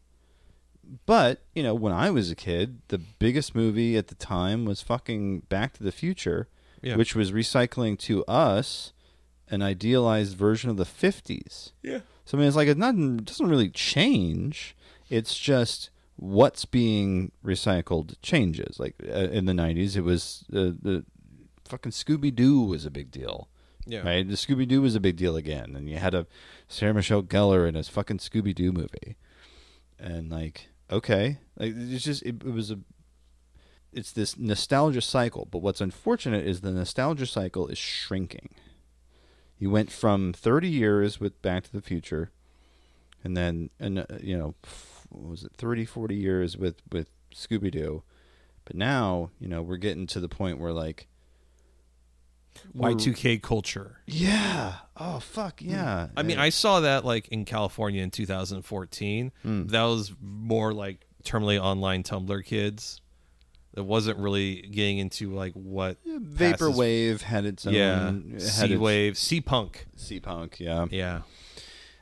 But, when I was a kid, the biggest movie at the time was fucking Back to the Future, which was recycling to us an idealized version of the 50s. Yeah. So, I mean, it's like it doesn't really change. It's just what's being recycled changes. Like, in the 90s, it was the fucking Scooby-Doo was a big deal. Yeah. Right? The Scooby-Doo was a big deal again. And you had a Sarah Michelle Gellar in a fucking Scooby-Doo movie. And, like... Okay, like it's this nostalgia cycle, but what's unfortunate is the nostalgia cycle is shrinking. You went from 30 years with Back to the Future, and then what was it, 30, 40 years with Scooby-Doo, but now we're getting to the point where like Y2K culture. Yeah. Oh, fuck, yeah. I mean, I saw that, like, in California in 2014. That was more, like, terminally online Tumblr kids. It wasn't really getting into, like, what... Vaporwave had its own... Yeah, C-Wave, C-Punk. C-Punk, yeah. Yeah.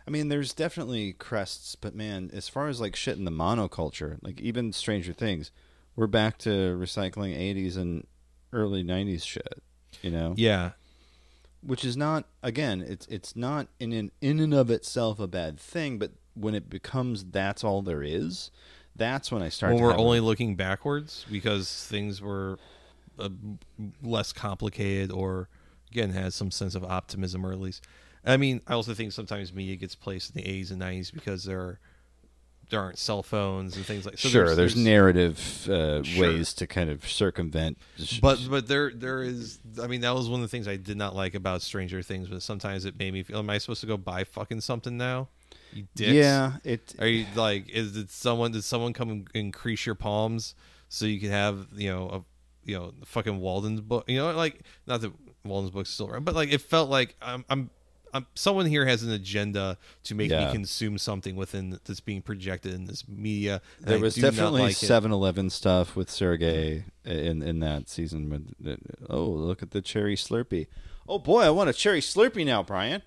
I mean, there's definitely crests, but, man, as far as, like, shit in the monoculture, like, even Stranger Things, we're back to recycling 80s and early 90s shit. Yeah, which is not, again, it's not in and of itself a bad thing, but when it becomes that's all there is, that's when I start. When we're only looking backwards because things were less complicated, or again has some sense of optimism, or at least, I mean, I also think sometimes media gets placed in the 80s and 90s because there aren't cell phones and things like that. So sure, there's narrative ways to kind of circumvent. But there is. I mean, that was one of the things I did not like about Stranger Things. But sometimes it made me feel, am I supposed to go buy fucking something now? You dicks? Yeah. Are you like? Did someone come and increase your palms so you can have the fucking Walden's book? Like, not that Walden's book's still around, but like it felt like I'm someone here has an agenda to make me consume something within that's being projected in this media. There was definitely 7-Eleven stuff with Sergey in that season. Look at the cherry Slurpee. Oh boy, I want a cherry Slurpee now, Brian.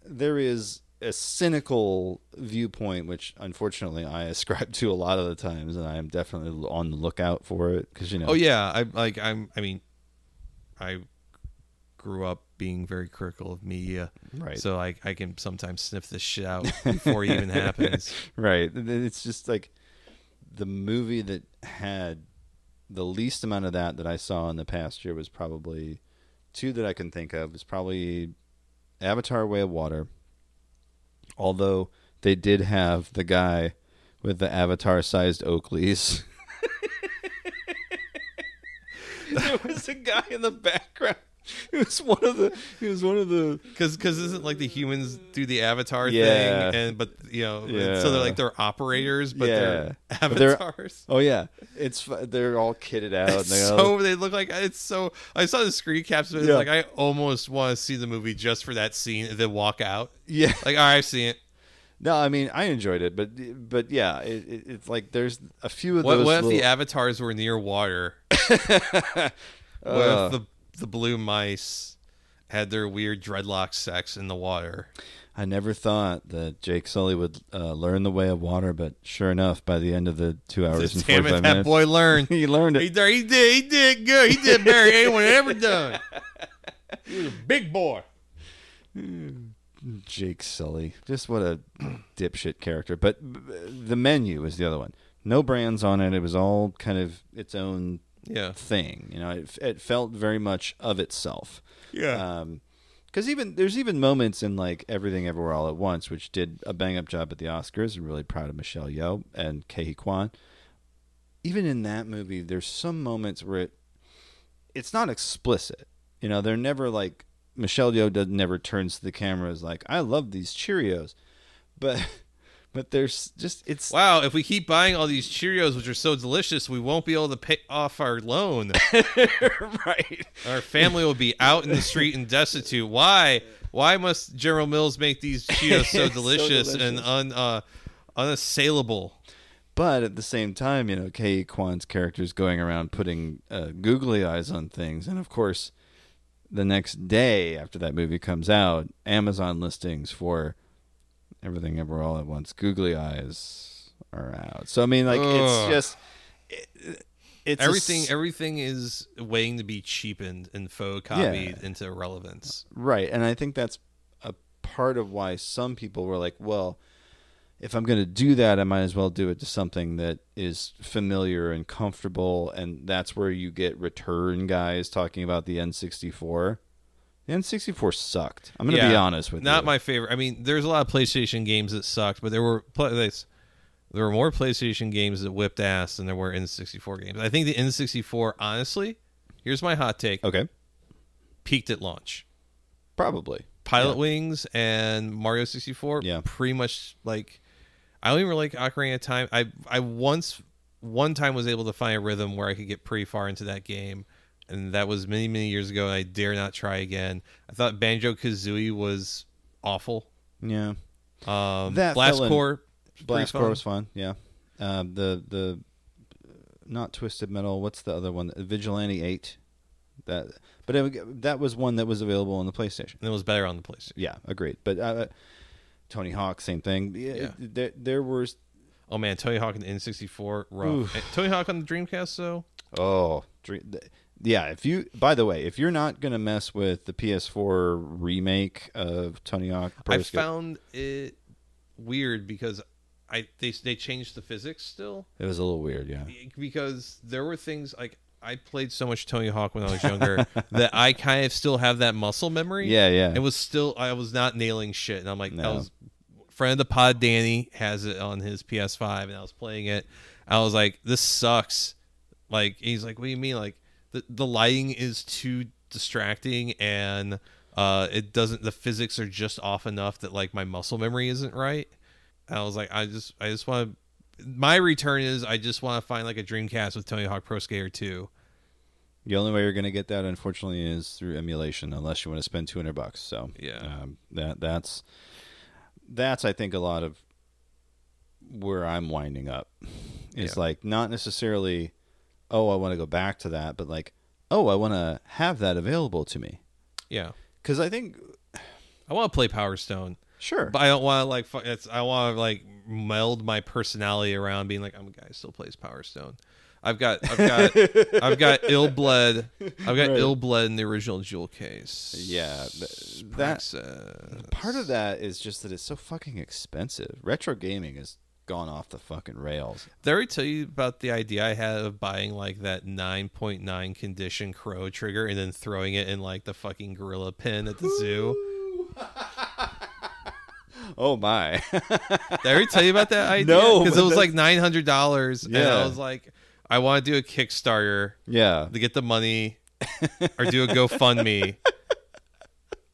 There is a cynical viewpoint, which unfortunately I ascribe to a lot of the times, and I am definitely on the lookout for it because Oh yeah, I grew up being very critical of media. Right. So I can sometimes sniff this shit out before it even happens. Right. It's just like the movie that had the least amount of that I saw in the past year was probably two that I can think of. Was probably Avatar: Way of Water. Although they did have the guy with the Avatar-sized Oakleys. There was a guy in the background. He was one of the because isn't like the humans do the avatar Yeah. thing, but Yeah. so they're like they're operators, but they're But they're- avatars. Oh yeah, they're all kitted out. And they all, They look like it's so. I saw the screen caps, but it's Yeah. like I almost want to see the movie just for that scene and then walk out. yeah. Like, all right, I've seen it. No, I mean I enjoyed it, but yeah, it's like there's a few of What those. if the avatars were near water? What if the blue mice had their weird dreadlock sex in the water? I never thought that Jake Sully would learn the way of water, but sure enough, by the end of the 2 hours and Damn 45 it, that minutes, boy learned. he learned He it. did good. He did better than anyone ever done. He was a big boy. Jake Sully, just what a dipshit character. But the menu was the other one. No brands on it. It was all kind of its own Yeah. thing. You know, it felt very much of itself. Yeah. Because there's even moments in like Everything Everywhere All at Once, which did a bang up job at the Oscars. I'm really proud of Michelle Yeoh and Ke Kwan. Even in that movie, there's some moments where it's not explicit. You know, they're never like Michelle Yeoh never turns to the camera as like, I love these Cheerios, but there's just it's Wow, if we keep buying all these Cheerios, which are so delicious, we won't be able to pay off our loan. right. Our family will be out in the street and destitute. Why? Why must General Mills make these Cheetos so delicious, and unassailable? But at the same time, you know, Ke Kwan's character is going around putting googly eyes on things. And, of course, the next day after that movie comes out, Amazon listings for Everything Ever All at Once googly eyes are out. So, I mean, like, it's just... It's Everything is waiting to be cheapened and photocopied into irrelevance. Right. And I think that's a part of why some people were like, well, if I'm going to do that, I might as well do it to something that is familiar and comfortable. And that's where you get return guys talking about the N64. The N64 sucked. I'm going to be honest with you. Not my favorite. I mean, there's a lot of PlayStation games that sucked, but there were more PlayStation games that whipped ass than there were N64 games. I think the N64, honestly, here's my hot take. Okay. Peaked at launch. Probably. Pilot Wings and Mario 64, pretty much like... I don't even like Ocarina of Time. I one time was able to find a rhythm where I could get pretty far into that game, and that was many, many years ago, and I dare not try again. I thought Banjo-Kazooie was awful. Yeah. Blast Corps was fun, yeah. The not Twisted Metal, what's the other one? Vigilante 8. That was one that was available on the PlayStation. And it was better on the PlayStation. Yeah, agreed. But Tony Hawk, same thing. Yeah. There was... Oh, man, Tony Hawk and the N64, rough. Tony Hawk on the Dreamcast, though? Oh, yeah. By the way, if you're not going to mess with the PS4 remake of Tony Hawk... I found it weird because they changed the physics still. It was a little weird, yeah. Because there were things like... I played so much Tony Hawk when I was younger that I kind of still have that muscle memory. Yeah, yeah. It was still, I was not nailing shit. And I'm like, No. Friend of the pod, Danny, has it on his PS5, and I was playing it. I was like, this sucks. Like, he's like, what do you mean? Like, the lighting is too distracting, and the physics are just off enough that, like, my muscle memory isn't right. And I was like, I just want to, my return is I just want to find like a Dreamcast with Tony Hawk Pro Skater 2. The only way you're going to get that, unfortunately, is through emulation, unless you want to spend $200. So yeah, that's I think a lot of where I'm winding up. It's like not necessarily, oh, I want to go back to that, but like, oh, I want to have that available to me. Yeah, because I think I want to play Power Stone. Sure, but I don't want to I want to like meld my personality around being like I'm a guy who still plays Power Stone. I've got ill bled. I've got ill bled in the original jewel case. Yeah, that part of that is just that it's so fucking expensive. Retro gaming has gone off the fucking rails. Did I ever tell you about the idea I had of buying like that 9.9 condition crow trigger and then throwing it in like the fucking gorilla pen at the zoo? Oh my! Did I ever tell you about that idea? No, because it was like $900, and Yeah. I was like, I want to do a Kickstarter, Yeah, to get the money, or do a GoFundMe.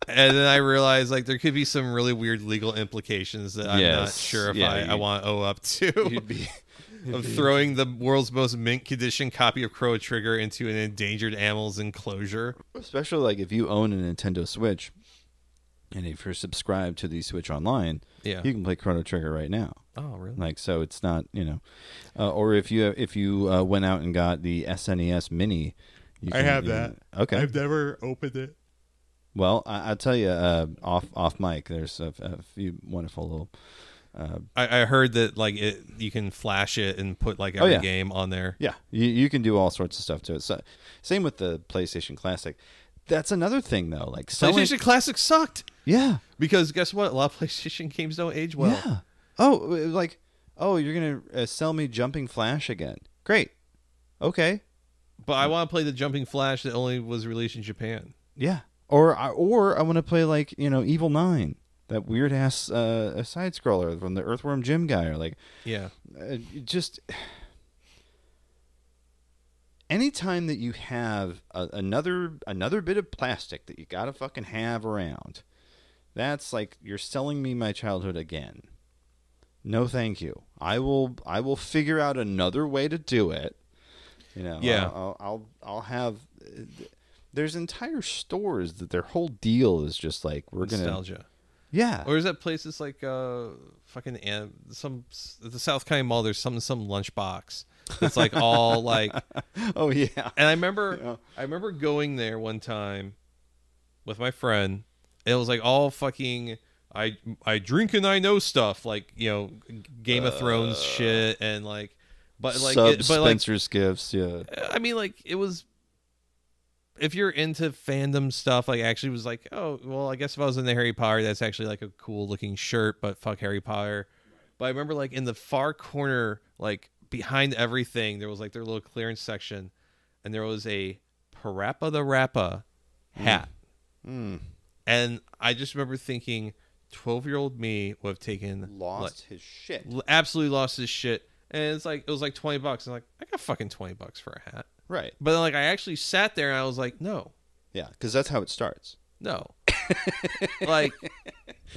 And then I realized like there could be some really weird legal implications that I'm not sure if I want to owe up to. you'd be of throwing the world's most mint condition copy of Chrono Trigger into an endangered animals enclosure. especially like if you own a Nintendo Switch, and if you're subscribed to the Switch Online, Yeah. you can play Chrono Trigger right now. Oh, really? Like, so it's not, or if you went out and got the SNES Mini, you I have that. Okay. I've never opened it. Well, I'll tell you off mic. There's a few wonderful little. I heard that like you can flash it and put like every game on there. Yeah, you can do all sorts of stuff to it. So, same with the PlayStation Classic. That's another thing though. Like PlayStation Classic sucked. Yeah, because guess what? A lot of PlayStation games don't age well. Yeah. Oh, you're gonna sell me Jumping Flash again? Great. Okay. But I want to play the Jumping Flash that only was released in Japan. Yeah. Or I want to play like Evil 9, that weird ass side scroller from the Earthworm Jim guy, or like just anytime that you have another bit of plastic that you gotta fucking have around, that's like you're selling me my childhood again. No, thank you. I will figure out another way to do it. Yeah. I'll have. There's entire stores that their whole deal is just like we're nostalgia. Yeah. Or is that place that's like fucking at the South County Mall? There's some lunchbox that's like all like. Oh yeah. And I remember going there one time with my friend. It was like all fucking I drink and I know stuff, like Game of Thrones shit, and like Spencer's Gifts. Yeah. I mean, like it was. If you're into fandom stuff, like actually was like, oh, well, I guess if I was into Harry Potter, that's actually like a cool looking shirt, but fuck Harry Potter. But I remember like in the far corner, like behind everything, there was like their little clearance section, and there was a Parappa the Rappa hat. And I just remember thinking 12-year-old me would have taken his shit. Absolutely lost his shit. And it was like $20. I'm like, I got fucking $20 for a hat. Right. But then, like, I actually sat there and I was like, no. Yeah, because that's how it starts. No. Like,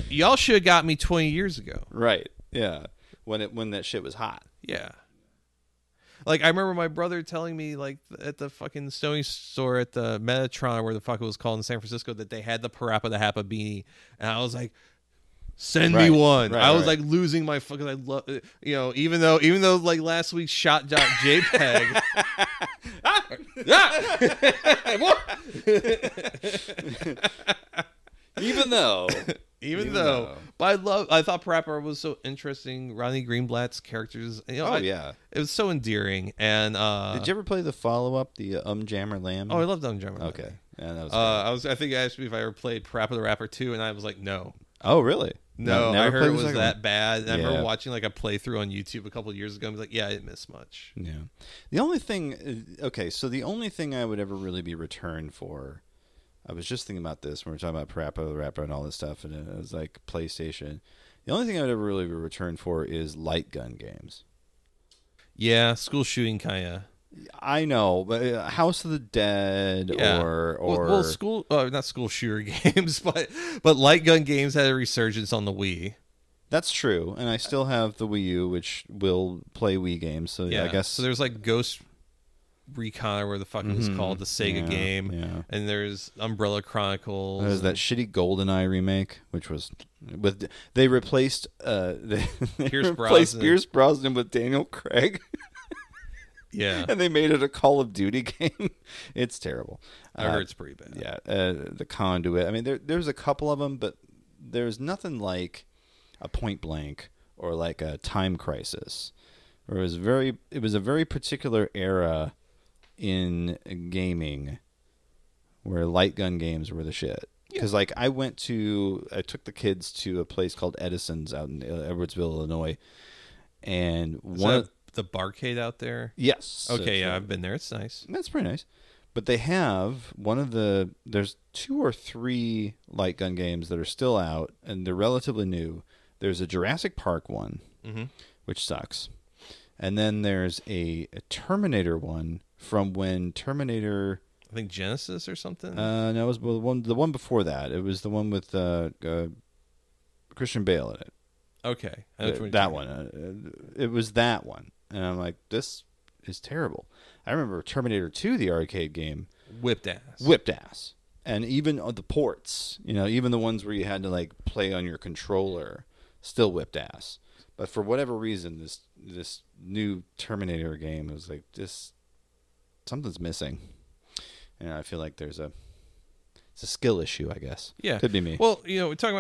y'all should have got me 20 years ago. Right. Yeah. When that shit was hot. Yeah. Like, I remember my brother telling me, like, at the fucking Stony store at the Metatron, or where the fuck it was called in San Francisco, that they had the Parappa the Happa beanie. And I was like, send me one. I was like losing my fucking. I love, even though like last week's shot.jpg. Even though, but I thought Parappa was so interesting. Ronnie Greenblatt's characters, it was so endearing. And did you ever play the follow-up, the Jammer Lamb? Oh, I loved Jammer. Okay, yeah, that was. I think you asked me if I ever played Parappa the Rapper 2, and I was like, no. Oh, really? No, I heard it was that bad. And I remember Yeah. watching like a playthrough on YouTube a couple of years ago. I was like, yeah, I didn't miss much. Yeah. The only thing, the only thing I would ever really be returned for, I was just thinking about this when we were talking about Parappa the Rapper and all this stuff, and it was like PlayStation. The only thing I would ever really be returned for is light gun games. Yeah, school shooting kind of. I know, but House of the Dead or school not school shooter games, but light gun games had a resurgence on the Wii. That's true, and I still have the Wii U, which will play Wii games. So yeah, I guess so. There's like Ghost Recon, or where the fuck it was called, the Sega game, and there's Umbrella Chronicles. There's that shitty GoldenEye remake, which was they replaced Pierce Brosnan with Daniel Craig. Yeah, and they made it a Call of Duty game. It's terrible. I heard it's pretty bad. Yeah, the Conduit. I mean, there's a couple of them, but there's nothing like a Point Blank or like a Time Crisis Or it was a very particular era in gaming where light gun games were the shit. Because like I took the kids to a place called Edison's out in Edwardsville, Illinois, and the barcade out there. Yes. Okay, yeah, I've been there. It's nice. That's pretty nice. But they have there's 2 or 3 light gun games that are still out, and they're relatively new. There's a Jurassic Park one, which sucks. And then there's a Terminator one from when Terminator... I think Genesis or something? No, it was the one before that. It was the one with Christian Bale in it. Okay. That one. It was that one. And I'm like, this is terrible. I remember Terminator 2, the arcade game. Whipped ass. And even on the ports, even the ones where you had to like play on your controller, still whipped ass. But for whatever reason, this new Terminator game was like, something's missing. And I feel like it's a skill issue, I guess. Yeah. Could be me. Well, we're talking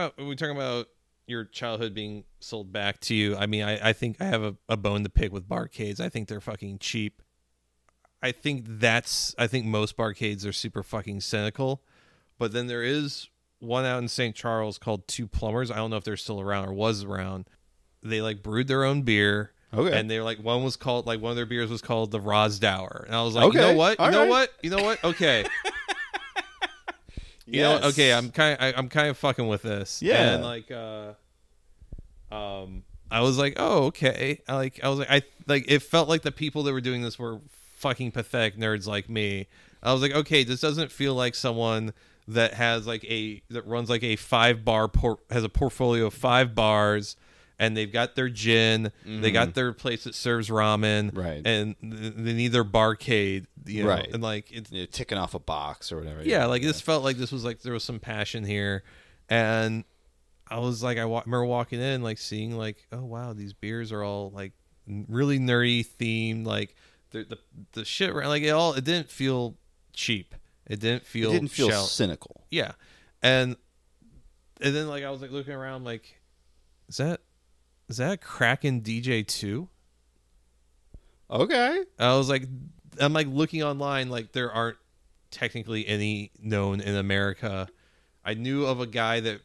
about your childhood being sold back to you. I mean, I think I have a bone to pick with barcades. I think they're fucking cheap. I think most barcades are super fucking cynical. But then there is one out in St. Charles called Two Plumbers. I don't know if they're still around or was around. They like brewed their own beer. Okay. And they're like, one of their beers was called the Rosdauer. And I was like, okay. You know what? Okay. Yes. Okay, I'm kind of fucking with this. Yeah. And like I was like, oh, okay. It felt like the people that were doing this were fucking pathetic nerds like me. I was like, okay, this doesn't feel like someone that runs like a 5-bar has a portfolio of 5 bars, and they've got their gin, they got their place that serves ramen, right? And they need their barcade, right? And like it's ticking off a box or whatever. Yeah, like this felt like this was like there was some passion here, and I was like, remember walking in, like seeing like, oh wow, these beers are all like really nerdy themed, like the shit, like it didn't feel cheap. It didn't feel cynical. Yeah, and then like I was like looking around, like, is that a Kraken DJ2? Okay. I'm like looking online, like there aren't technically any known in America. I knew of a guy that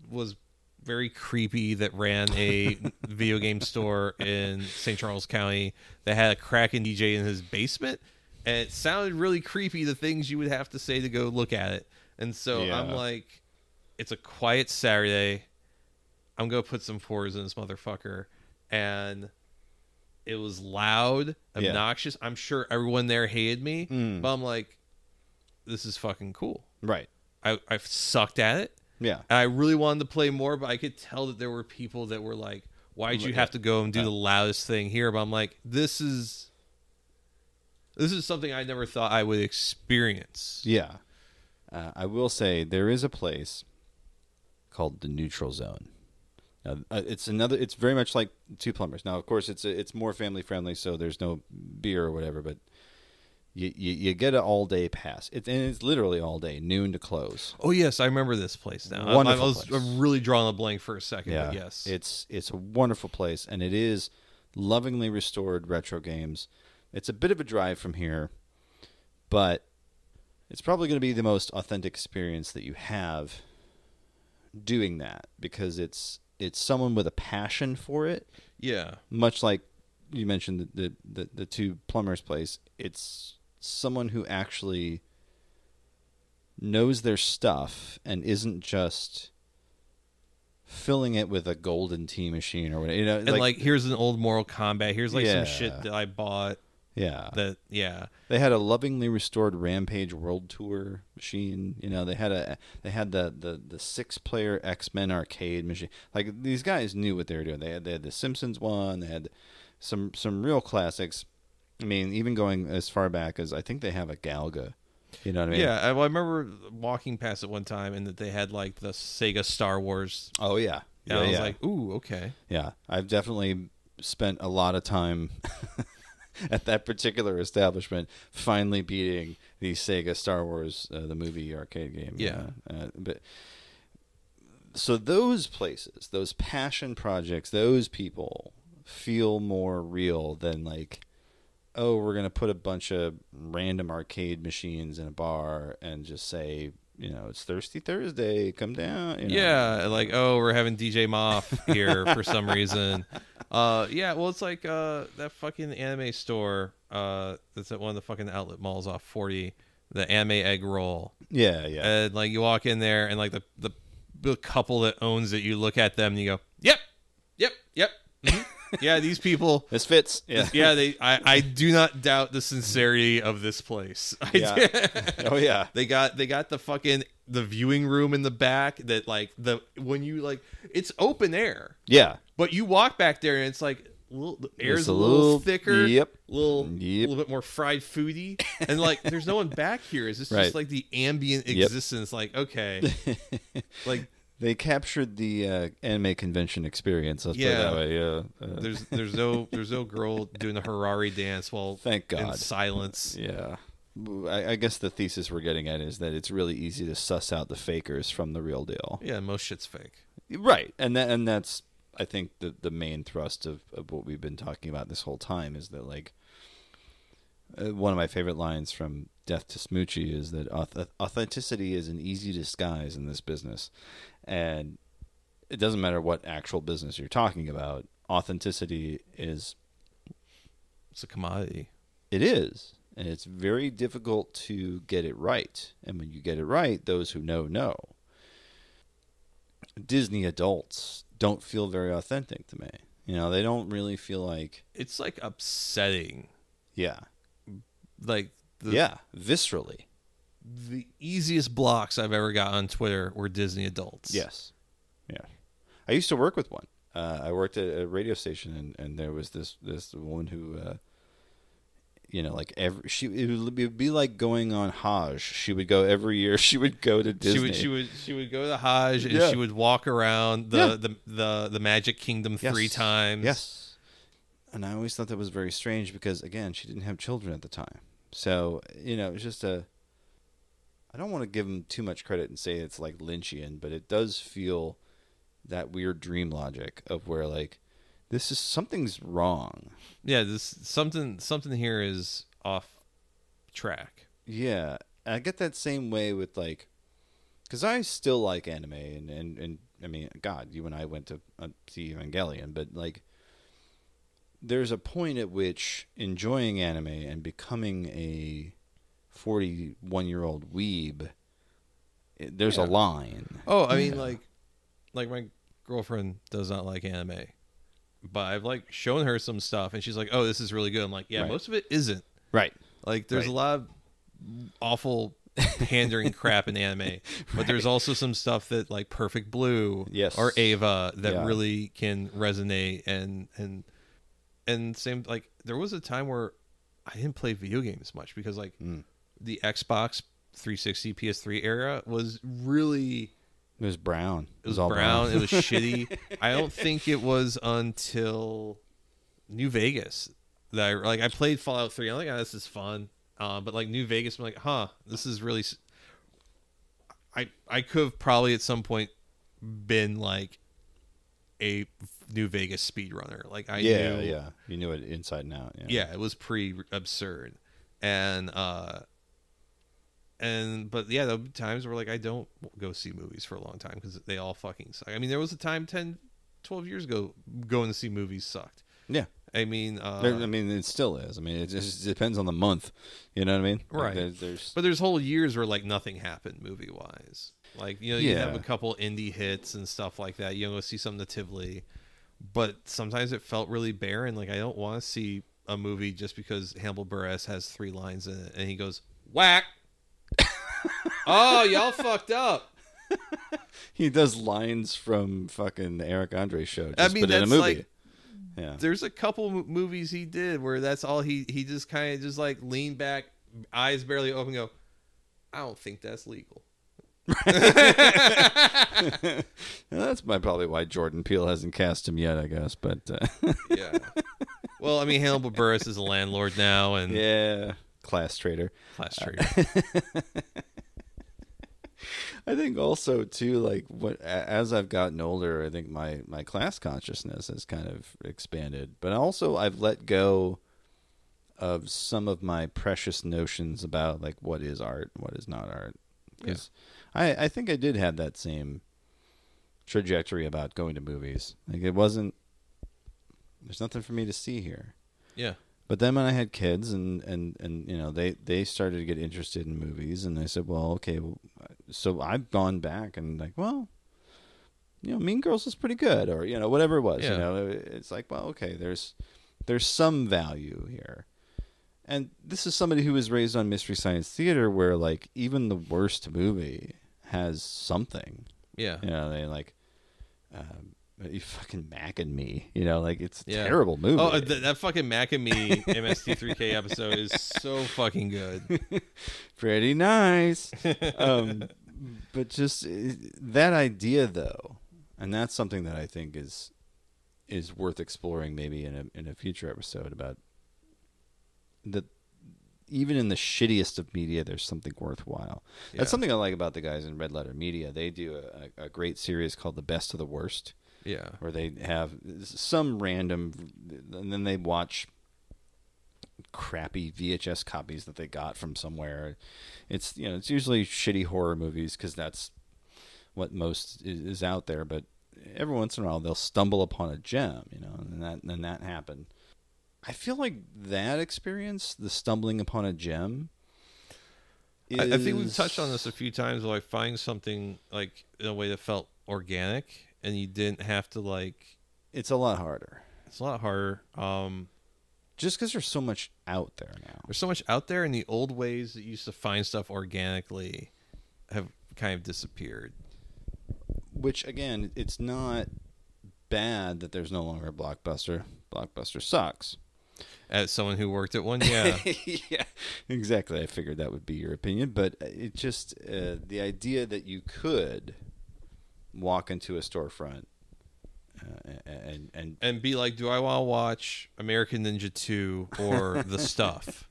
was very creepy that ran a video game store in St. Charles County that had a Kraken DJ in his basement, and it sounded really creepy, the things you would have to say to go look at it. And so I'm like, it's a quiet Saturday, I'm going to put some fours in this motherfucker. And it was loud, obnoxious. I'm sure everyone there hated me, but I'm like, this is fucking cool. Right. I sucked at it. Yeah. And I really wanted to play more, but I could tell that there were people that were like, why'd you have to go and do the loudest thing here? But I'm like, this is something I never thought I would experience. Yeah. I will say there is a place called the Neutral Zone. It's very much like Two Plumbers. Now, of course, it's more family friendly, so there's no beer or whatever, but you get an all day pass. It's literally all day, noon to close. Oh yes, I remember this place now. I was really drawing a blank for a second. Yeah, but yes, it's a wonderful place, and it is lovingly restored retro games. It's a bit of a drive from here, but it's probably going to be the most authentic experience that you have doing that, because it's someone with a passion for it. Yeah. Much like you mentioned the Two Plumbers place. It's someone who actually knows their stuff and isn't just filling it with a golden tea machine or whatever. And like here's an old Mortal Kombat. Here's like some shit that I bought. Yeah. They had a lovingly restored Rampage World Tour machine. They had the 6-player X-Men arcade machine. Like, these guys knew what they were doing. They had the Simpsons one. They had some real classics. I mean, even going as far back as I think they have a Galga. You know what I mean? Yeah, I remember walking past it one time and that they had like the Sega Star Wars. Oh yeah. And I was like, ooh, okay. Yeah, I've definitely spent a lot of time at that particular establishment, finally beating the Sega Star Wars, the movie arcade game. Yeah. But so those places, those passion projects, those people, feel more real than like, oh, we're gonna put a bunch of random arcade machines in a bar and just say, you know, it's Thirsty Thursday, come down. You know? Yeah, like, oh, we're having DJ Moth here for some reason. Yeah, well, it's like that fucking anime store that's at one of the fucking outlet malls off 40, the anime egg roll. Yeah, yeah. And like you walk in there and like the couple that owns it, you look at them and you go, yep. Mm-hmm. Yeah, these people. This fits. Yeah. Yeah, I do not doubt the sincerity of this place. Yeah. Oh yeah. They got the fucking the viewing room in the back that like when you like it's open air. Yeah. But you walk back there and it's like the air's It's a little thicker. Yep. A little bit more fried foody. And like there's no one back here. Is this Right. just like the ambient existence? Like, okay. Like they captured the anime convention experience. Let's put it that way. Yeah. there's no girl doing the Harari dance while Thank God. in silence. Yeah. I guess the thesis we're getting at is that it's really easy to suss out the fakers from the real deal. Yeah, most shit's fake. Right. And that's I think the main thrust of what we've been talking about this whole time is that like one of my favorite lines from Death to Smoochie is that authenticity is an easy disguise in this business. And it doesn't matter what actual business you're talking about. Authenticity is... It's a commodity. It is. And it's very difficult to get it right. And when you get it right, those who know. Disney adults don't feel very authentic to me. You know, they don't really feel like... It's like upsetting. Yeah. Like... viscerally. The easiest blocks I've ever got on Twitter were Disney adults. Yes. Yeah. I used to work with one. I worked at a radio station, and there was this woman who, you know, like it would be like going on Hajj. She would go every year. She would go to Disney. She would go to Hajj and she would walk around the Magic Kingdom 3 times. Yes. And I always thought that was very strange because again, she didn't have children at the time. So, you know, it was just I don't want to give him too much credit and say it's like Lynchian, but it does feel that weird dream logic of where like something's wrong. Yeah, something here is off track. Yeah, I get that same way with like, because I still like anime and I mean, God, you and I went to see Evangelion, but like, there's a point at which enjoying anime and becoming a 41-year-old weeb, there's a line. Oh, I mean, like my girlfriend does not like anime, but I've like shown her some stuff, and she's like, "Oh, this is really good." I'm like, "Yeah, most of it isn't." Right. Like, there's a lot of awful pandering crap in anime, but there's also some stuff that like Perfect Blue, or Ava that really can resonate, and same like there was a time where I didn't play video games much because like. The Xbox 360 PS3 era was really... It was brown. It was all brown. It was shitty. I don't think it was until New Vegas that I played Fallout 3. I'm like, oh, this is fun. But like New Vegas, I'm like, this is really... I could have probably at some point been like a New Vegas speedrunner. Like I knew... Yeah. You knew it inside and out. Yeah, it was pretty absurd. But yeah, there'll be times where like I don't go see movies for a long time because they all fucking suck. I mean, there was a time 10, 12 years ago going to see movies sucked. Yeah. I mean, it still is. I mean, it just depends on the month. You know what I mean? Right. Like but there's whole years where like nothing happened movie wise. Like, you know, you have a couple indie hits and stuff like that. You go see something to Tivoli, but sometimes it felt really barren. Like I don't want to see a movie just because Hannibal Buress has 3 lines in it and he goes whack. Oh, y'all fucked up. He does lines from fucking the Eric Andre show. Just put in a movie. Like, there's a couple movies he did where that's all he just kind of just like lean back, eyes barely open, go, I don't think that's legal. That's probably why Jordan Peele hasn't cast him yet, I guess. But yeah. Well, I mean, Hannibal Buress is a landlord now, and class trader. I think also too, like as I've gotten older, I think my class consciousness has kind of expanded. But also I've let go of some of my precious notions about like what is art and what is not art. Because I think I did have that same trajectory about going to movies. Like it wasn't. There's nothing for me to see here. Yeah. But then when I had kids and you know they started to get interested in movies, and I said, well, okay, so I've gone back and like, well, you know, Mean Girls is pretty good, or you know, whatever it was. Yeah. You know, it's like, well, okay, there's some value here. And this is somebody who was raised on Mystery Science Theater, where like even the worst movie has something. Yeah. You know, they like. You fucking Mac and Me, you know, like it's a terrible movie. Oh, that fucking Mac and Me MST3K episode is so fucking good. Pretty nice. But just that idea though, and that's something that I think is worth exploring maybe in a future episode about that. Even in the shittiest of media, there's something worthwhile. Yeah. That's something I like about the guys in Red Letter Media. They do a great series called The Best of the Worst. Yeah. Where they have some random, and then they watch crappy VHS copies that they got from somewhere. It's, you know, it's usually shitty horror movies because that's what most is out there. But every once in a while they'll stumble upon a gem, you know, and that happened. I feel like that experience, the stumbling upon a gem, I think we've touched on this a few times. Where I find something like in a way that felt organic. And you didn't have to like. It's a lot harder. It's a lot harder. Just because there's so much out there now. There's so much out there, and the old ways that you used to find stuff organically have kind of disappeared. Which again, it's not bad that there's no longer a Blockbuster. Blockbuster sucks. As someone who worked at one, yeah, yeah, exactly. I figured that would be your opinion, but it just the idea that you could walk into a storefront and be like, do I want to watch American Ninja 2 or The Stuff?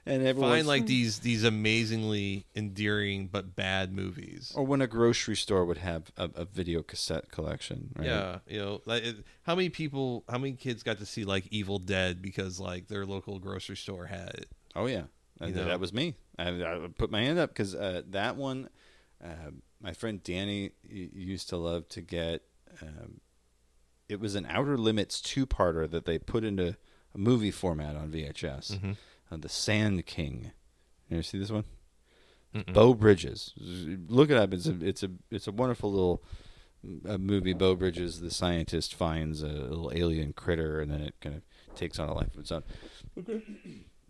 And find like these amazingly endearing but bad movies. Or when a grocery store would have a video cassette collection, right? Yeah, you know, like how many kids got to see like Evil Dead because like their local grocery store had it? Oh yeah, that was me. I put my hand up because that one. My friend Danny used to love to get. It was an Outer Limits 2-parter that they put into a movie format on VHS. Mm-hmm. The Sand King. You ever see this one? Mm-mm. Beau Bridges. Look it up. It's a wonderful little movie. Beau Bridges, the scientist, finds a little alien critter, and then it kind of takes on a life of its own. Okay.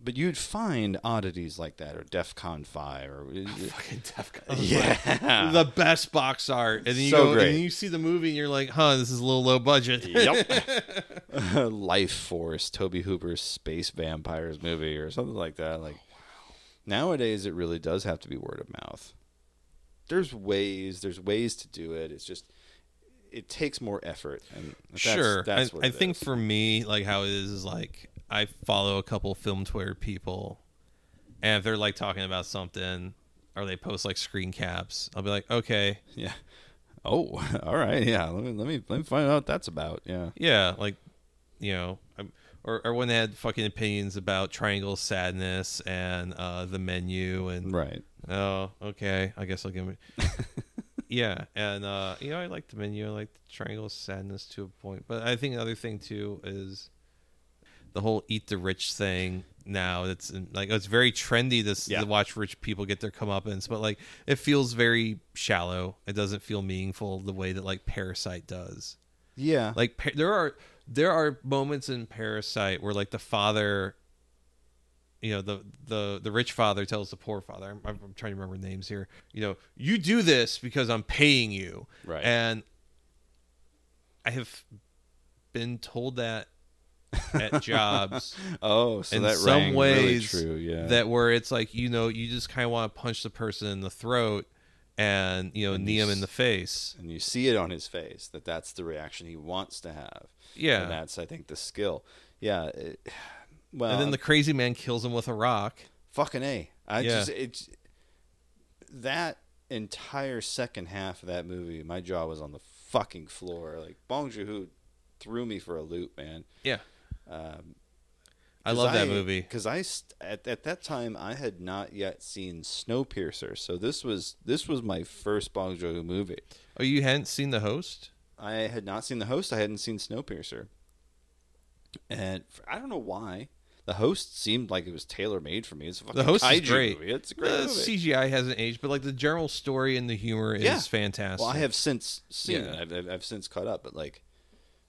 But you'd find oddities like that, or DEFCON 5, or fucking DEFCON. Yeah, the best box art, and then you so great. And then you see the movie, and you're like, "Huh, this is a little low budget." Yep. Life Force, Toby Hooper's Space Vampires movie, or something like that. Like nowadays, it really does have to be word of mouth. There's ways to do it. It's just it takes more effort, and that's what I think for me, like how it is like. I follow a couple film Twitter people, and if they're like talking about something, or they post like screen caps, I'll be like, okay, yeah, oh, all right, yeah, let me find out what that's about, yeah, yeah, like, you know, or when they had fucking opinions about Triangle of Sadness and The Menu, and right, oh, okay, I guess I'll give it, yeah, and you know, I like The Menu, I like Triangle of Sadness to a point, but I think the other thing too is. The whole eat the rich thing now, it's like it's very trendy to watch rich people get their comeuppance, but like it feels very shallow. It doesn't feel meaningful the way that like Parasite does. Yeah, like there are moments in Parasite where like the father, you know, the rich father tells the poor father. I'm trying to remember names here. You know, you do this because I'm paying you, right? And I have been told that. At jobs. Oh, so in that some ways really true, yeah. That where it's like, you know, you just kind of want to punch the person in the throat and, you know, knee him in the face. And you see it on his face that's the reaction he wants to have. Yeah. And that's, I think, the skill. Yeah. Well, and then the crazy man kills him with a rock. Fucking A. That entire second half of that movie, my jaw was on the fucking floor. Like, Bong Joon-ho threw me for a loop, man. Yeah. I love that movie. Because at that time, I had not yet seen Snowpiercer. So this was my first Bong Joon-ho movie. Oh, you hadn't seen The Host? I had not seen The Host. I hadn't seen Snowpiercer. And I don't know why. The Host seemed like it was tailor-made for me. It's a fucking The Host kaiju is great. movie. It's a great movie. CGI hasn't aged, but like the general story and the humor is fantastic. Well, I have since seen it. I've since caught up. But like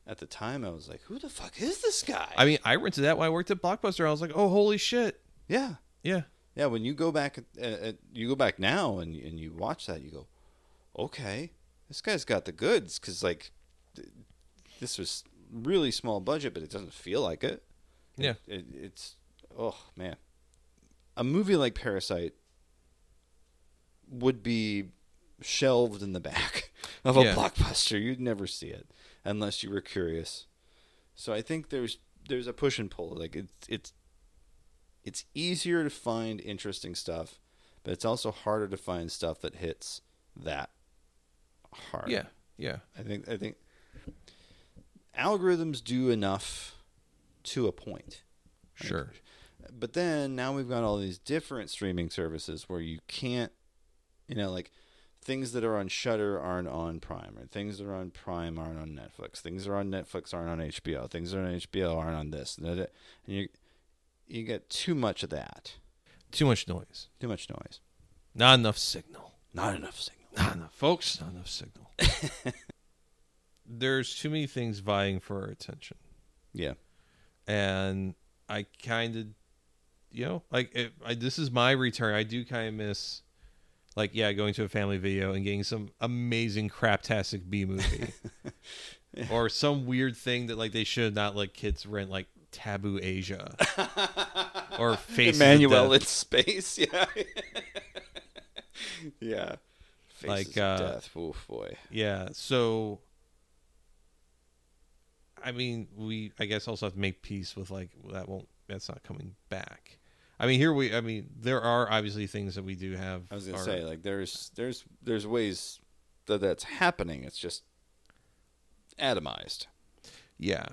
at the time, I was like, "Who the fuck is this guy?" I mean, I rented that when I worked at Blockbuster. I was like, "Oh, holy shit!" Yeah, yeah, yeah. When you go back, you go back now and you watch that, you go, "Okay, this guy's got the goods." Because like this was really small budget, but it doesn't feel like it. Yeah, it's oh man, a movie like Parasite would be shelved in the back of a Blockbuster. You'd never see it unless you were curious. So I think there's a push and pull. Like it's easier to find interesting stuff, but it's also harder to find stuff that hits that hard. Yeah, yeah. I think algorithms do enough to a point. Sure. But then now we've got all these different streaming services where you can't, like things that are on Shudder aren't on Prime, or things that are on Prime aren't on Netflix. Things that are on Netflix aren't on HBO. Things that are on HBO aren't on this. And you get too much of that. Too much noise. Too much noise. Not enough signal. Not enough signal. Not enough, folks. Not enough signal. There's too many things vying for our attention. Yeah. And I kind of, this is my return. I do kind of miss, going to a family video and getting some amazing craptastic B movie. Yeah. Or some weird thing that, they should not let kids rent, Taboo Asia. Or Faces Emmanuel of in Space, yeah. Yeah. Faces of Death, oof, boy. Yeah, so... I mean, I guess also have to make peace with that's not coming back. I mean, there are obviously things that we do have. I was gonna say, there's ways that's happening. It's just atomized. Yeah.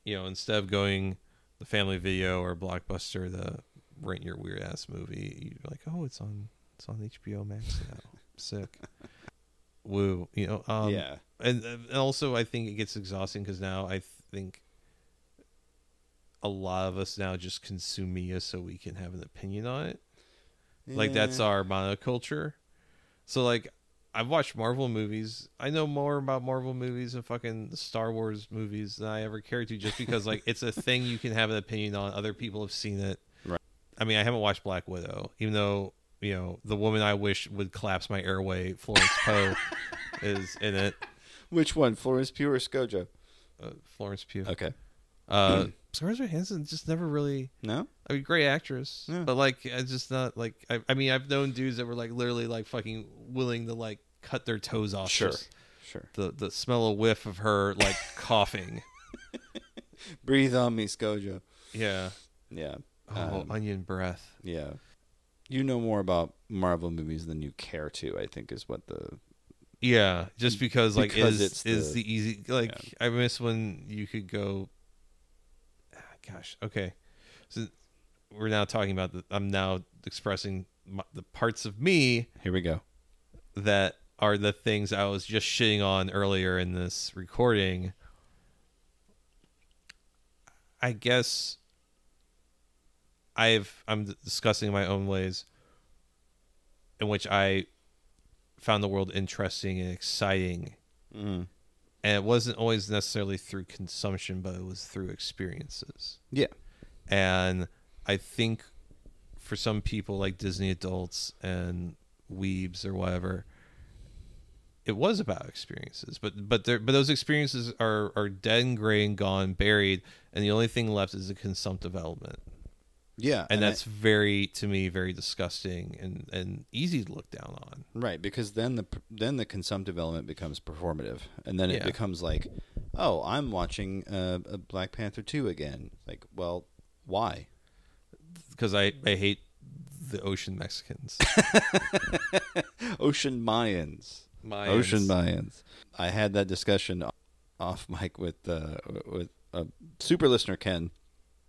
Instead of going the family video or Blockbuster to rent your weird ass movie, you're like, oh, it's on HBO Max now. Sick. Woo. Yeah. And also, I think it gets exhausting because now I think a lot of us now just consume media so we can have an opinion on it. Yeah. That's our monoculture. So, I've watched Marvel movies. I know more about Marvel movies and fucking Star Wars movies than I ever cared to, just because, it's a thing you can have an opinion on. Other people have seen it. Right. I mean, I haven't watched Black Widow, even though, the woman I wish would collapse my airway, Florence Poe, is in it. Which one, Florence Pugh or ScarJo? Florence Pugh. Okay. Scarlett Johansson just never really. No. I mean, great actress, Yeah. but it's just not I mean, I've known dudes that were literally fucking willing to cut their toes off. Sure. Just Sure. The smell of whiff of her coughing. Breathe on me, ScarJo. Yeah. Yeah. Oh, onion breath. Yeah. You know more about Marvel movies than you care to, I think, is what the... Yeah, just because it's the easy I miss when you could go. Gosh, okay, so we're now talking about I'm now expressing the parts of me. Here we go. That are the things I was just shitting on earlier in this recording. I guess I'm discussing my own ways in which I found the world interesting and exciting. Mm. And it wasn't always necessarily through consumption, but it was through experiences. Yeah. And I think for some people like Disney adults and weebs or whatever, it was about experiences. But those experiences are dead and gray and gone, buried, and the only thing left is the consumptive element. Yeah. And that's very disgusting and easy to look down on. Right, because then the consumptive element becomes performative, and then it becomes oh, I'm watching a Black Panther 2 again. Well, why? Because I hate the ocean Mexicans. Ocean Mayans. Ocean Mayans. I had that discussion off mic with a super listener, Ken.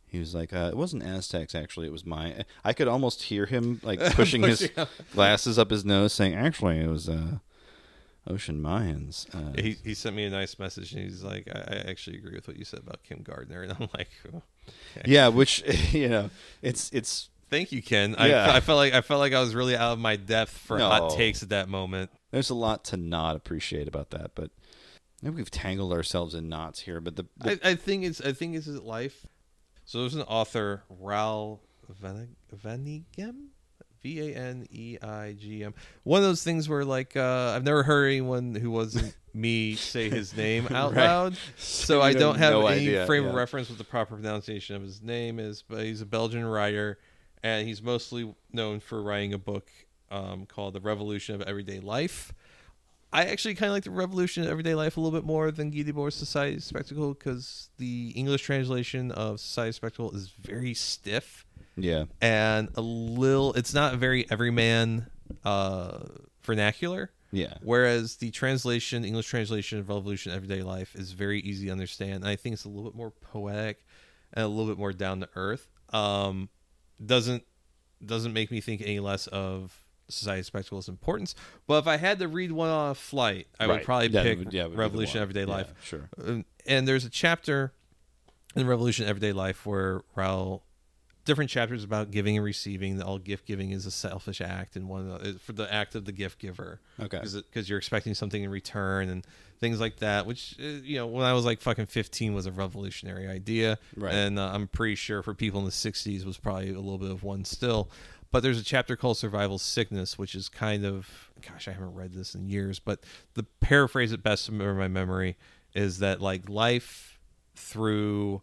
He was like, it wasn't Aztecs, actually. It was Maya. I could almost hear him like pushing his glasses up his nose, saying, actually, it was Ocean Mayans. He sent me a nice message, and he's like, I actually agree with what you said about Kim Gardner. And I'm like, oh, okay. Yeah, which, you know, it's. Thank you, Ken. Yeah. I felt like I was really out of my depth for hot takes at that moment. There's a lot to not appreciate about that, but maybe we've tangled ourselves in knots here. But I think it's his life. So there's an author, Raoul Vaneigem, Vaneigm. One of those things where like I've never heard anyone who wasn't me say his name out Right. loud, so I don't have any frame of yeah. reference with the proper pronunciation of his name is. But he's a Belgian writer, and he's mostly known for writing a book called The Revolution of Everyday Life. I actually kind of like The Revolution of Everyday Life a little bit more than Guy Debord's Society Spectacle, because the English translation of Society Spectacle is very stiff. Yeah. And it's not very everyman vernacular. Yeah. Whereas the English translation of Revolution of Everyday Life is very easy to understand. And I think it's a little bit more poetic and a little bit more down to earth. Doesn't make me think any less of Society Spectacle's importance. But if I had to read one on a flight, I would probably pick Revolution of Everyday Life. Sure. And there's a chapter in Revolution of Everyday Life where Raoul, different chapters about giving and receiving. All gift giving is a selfish act, and one for the act of the gift giver. Okay. Because you're expecting something in return and things like that, which when I was like fucking 15 was a revolutionary idea. Right. And I'm pretty sure for people in the 60s was probably a little bit of one still. But there's a chapter called Survival Sickness, which is kind of, gosh, I haven't read this in years, but the paraphrase at best from my memory is that like life through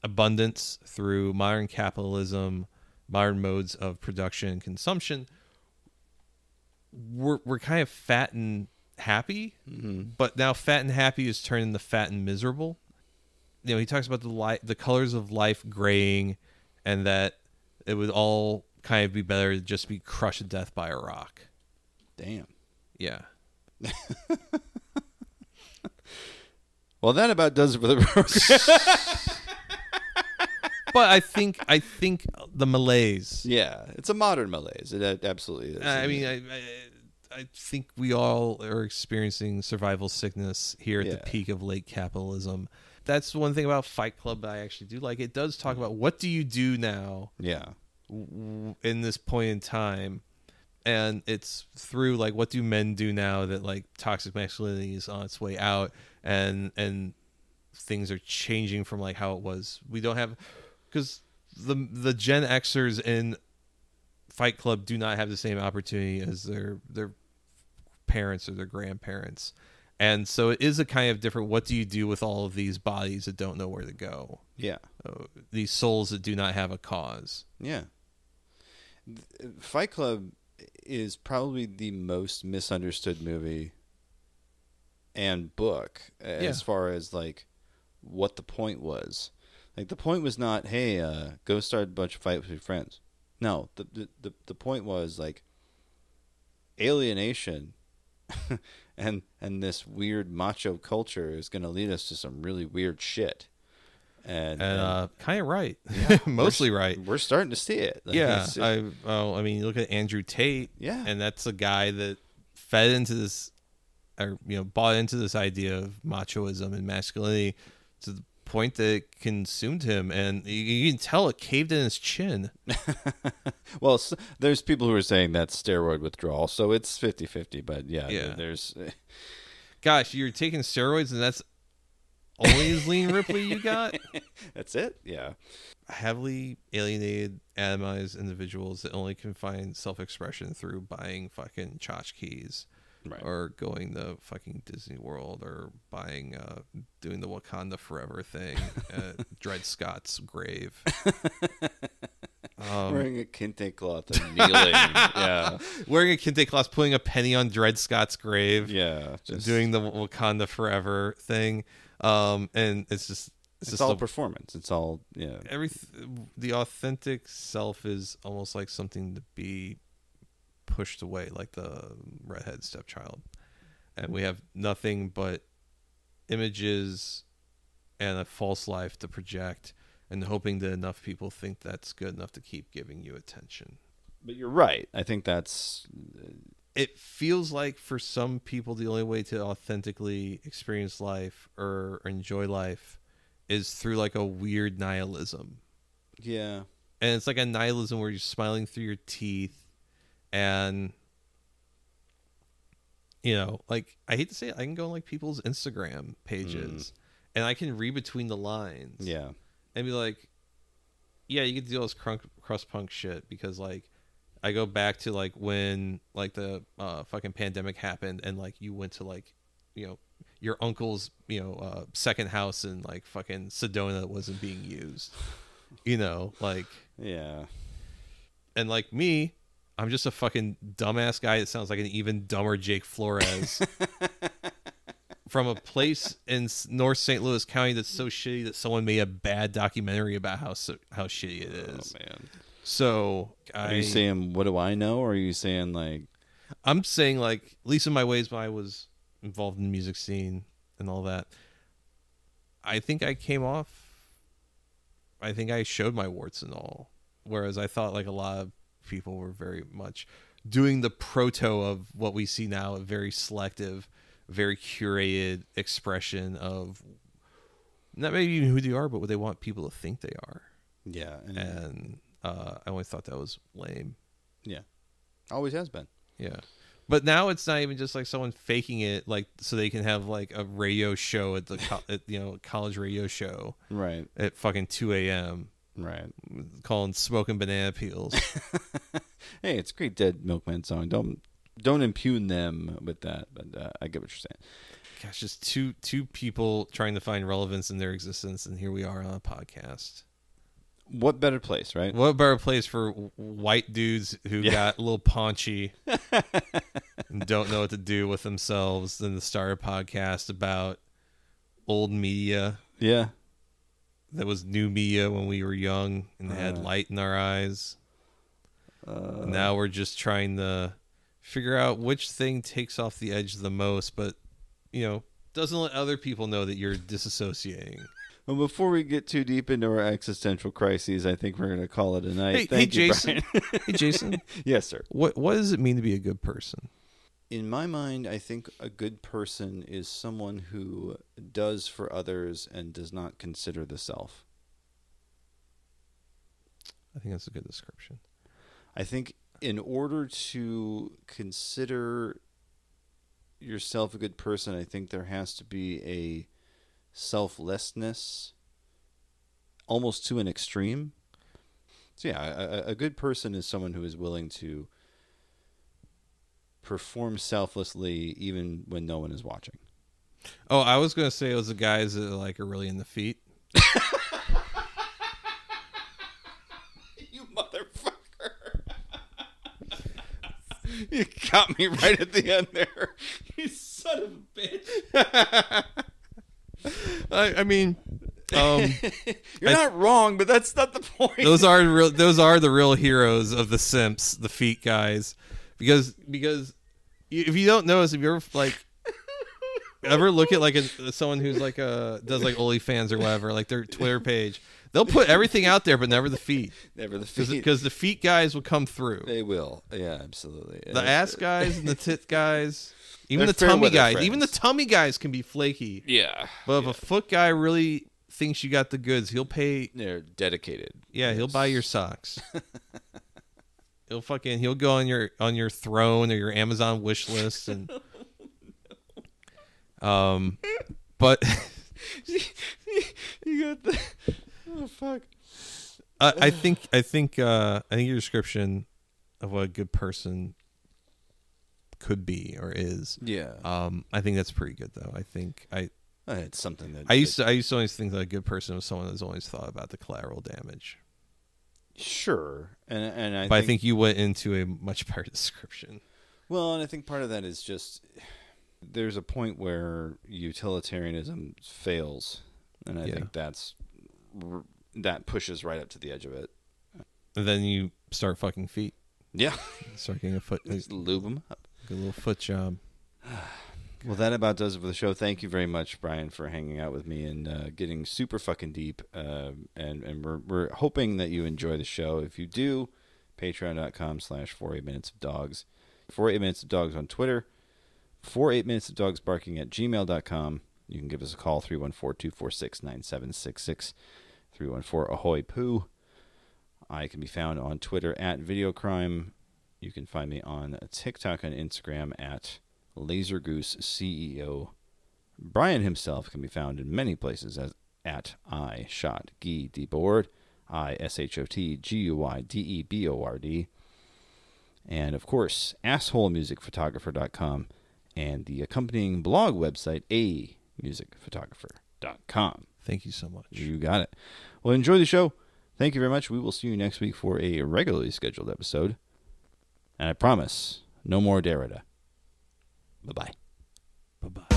abundance, through modern capitalism, modern modes of production and consumption, we're kind of fat and happy, but now fat and happy is turned into fat and miserable. He talks about the colors of life graying, and that it would all kind of be better to just be crushed to death by a rock. Damn. Yeah. Well, that about does it for the book. But I think the malaise. Yeah, it's a modern malaise. It absolutely is. I mean, I think we all are experiencing survival sickness here at the peak of late capitalism. That's one thing about Fight Club that I actually do like. It does talk about what do you do now. Yeah. In this point in time, and it's through like what do men do now that like toxic masculinity is on its way out, and things are changing from like how it was. We don't have, because the Gen Xers in Fight Club do not have the same opportunity as their parents or their grandparents, and so it is a kind of different. What do you do with all of these bodies that don't know where to go? Yeah, these souls that do not have a cause. Yeah. Fight Club is probably the most misunderstood movie and book as far as like what the point was. Like the point was not, hey, go start a bunch of fights with your friends. No, the point was like alienation and this weird macho culture is going to lead us to some really weird shit. And kind of right, yeah, mostly right. We're starting to see it. Like, I mean, look at Andrew Tate. Yeah, and that's a guy that fed into this, or bought into this idea of machoism and masculinity to the point that it consumed him, and you can tell it caved in his chin. Well, there's people who are saying that's steroid withdrawal, so it's 50-50. But there's. Gosh, you're taking steroids, and that's only as Lean Ripley you got? That's it? Yeah. Heavily alienated, atomized individuals that only can find self-expression through buying fucking tchotchkes. Right. Or going to fucking Disney World, or buying, doing the Wakanda Forever thing at Dred Scott's grave. Wearing a kente cloth and kneeling. Yeah. Wearing a kente cloth, putting a penny on Dred Scott's grave. Yeah. Doing the Wakanda Forever thing. And it's It's all performance. It's all the authentic self is almost like something to be pushed away, like the redhead stepchild, and we have nothing but images and a false life to project, and hoping that enough people think that's good enough to keep giving you attention. But you're right. I think that's... It feels like for some people the only way to authentically experience life or enjoy life is through like a weird nihilism. Yeah. And it's like a nihilism where you're smiling through your teeth, and like, I hate to say it, I can go on like people's Instagram pages and I can read between the lines. Yeah. And be like, yeah, you get to do all this crust punk shit, because like I go back to like when like the fucking pandemic happened, and like you went to like, your uncle's, second house in like fucking Sedona that wasn't being used, like, yeah. And like me, I'm just a fucking dumbass guy that sounds like an even dumber Jake Flores from a place in North St. Louis County that's so shitty that someone made a bad documentary about how shitty it is. Oh man. So are you saying, what do I know? Or are you saying like... I'm saying like, at least in my ways when I was involved in the music scene and all that, I think I showed my warts and all. Whereas I thought like a lot of people were very much doing the proto of what we see now, a very selective, very curated expression of not maybe even who they are, but what they want people to think they are. Yeah. And I always thought that was lame. Yeah. Always has been. Yeah. But now it's not even just like someone faking it, like so they can have like a radio show at the college radio show, right, at fucking 2 a.m. right, calling smoking banana peels. Hey, it's a great Dead Milkman song. Don't impugn them with that, but I get what you're saying. Gosh, just two people trying to find relevance in their existence, and here we are on a podcast. What better place, right? What better place for white dudes who got a little paunchy and don't know what to do with themselves than to start a podcast about old media? Yeah. That was new media when we were young and had light in our eyes. Now we're just trying to figure out which thing takes off the edge the most, but, doesn't let other people know that you're disassociating. Well, before we get too deep into our existential crises, I think we're going to call it a night. Hey, Jason. Hey, Jason. Yes, sir. What does it mean to be a good person? In my mind, I think a good person is someone who does for others and does not consider the self. I think that's a good description. I think in order to consider yourself a good person, I think there has to be a selflessness almost to an extreme. So yeah, a good person is someone who is willing to perform selflessly even when no one is watching. Oh, I was going to say it was the guys that like are really in the feet. You motherfucker. You got me right at the end there. You son of a bitch. I mean, you're not wrong, but that's not the point. Those are the real heroes of the simps, the feet guys, because if you don't notice, if you're like ever look at like someone who's like does like OnlyFans or whatever, like their Twitter page, they'll put everything out there, but never the feet. Never the feet, because the feet guys will come through. They will, yeah, absolutely. The ass guys and the tit guys. Even the tummy guys. Friends. Even the tummy guys can be flaky. Yeah. But if a foot guy really thinks you got the goods, he'll pay. They're dedicated. Yeah, he'll buy your socks. He'll go on your throne or your Amazon wish list and but you got the oh fuck. I think your description of what a good person could be or is. Yeah. I think that's pretty good though. I think it's something that I used to always think that a good person was someone that's always thought about the collateral damage. Sure. And I think you went into a much better description. Well, and I think part of that is just there's a point where utilitarianism fails And I think that pushes right up to the edge of it. And then you start fucking feet. Yeah. Start getting a foot. Just lube them up. Good little foot job. Well, that about does it for the show. Thank you very much, Brian, for hanging out with me and getting super fucking deep. And we're hoping that you enjoy the show. If you do, patreon.com/48minutesofdogs. 48 Minutes of Dogs on Twitter. 48 Minutes of Dogs Barking at gmail.com. You can give us a call, 314-246-9766. 314 AHOY POO. I can be found on Twitter at VideoCrime. You can find me on TikTok and Instagram at LaserGooseCEO. Brian himself can be found in many places as at IShotGuy IShotGuydebord. And, of course, assholemusicphotographer.com and the accompanying blog website, amusicphotographer.com. Thank you so much. You got it. Well, enjoy the show. Thank you very much. We will see you next week for a regularly scheduled episode. And I promise, no more Derrida. Bye-bye. Bye-bye.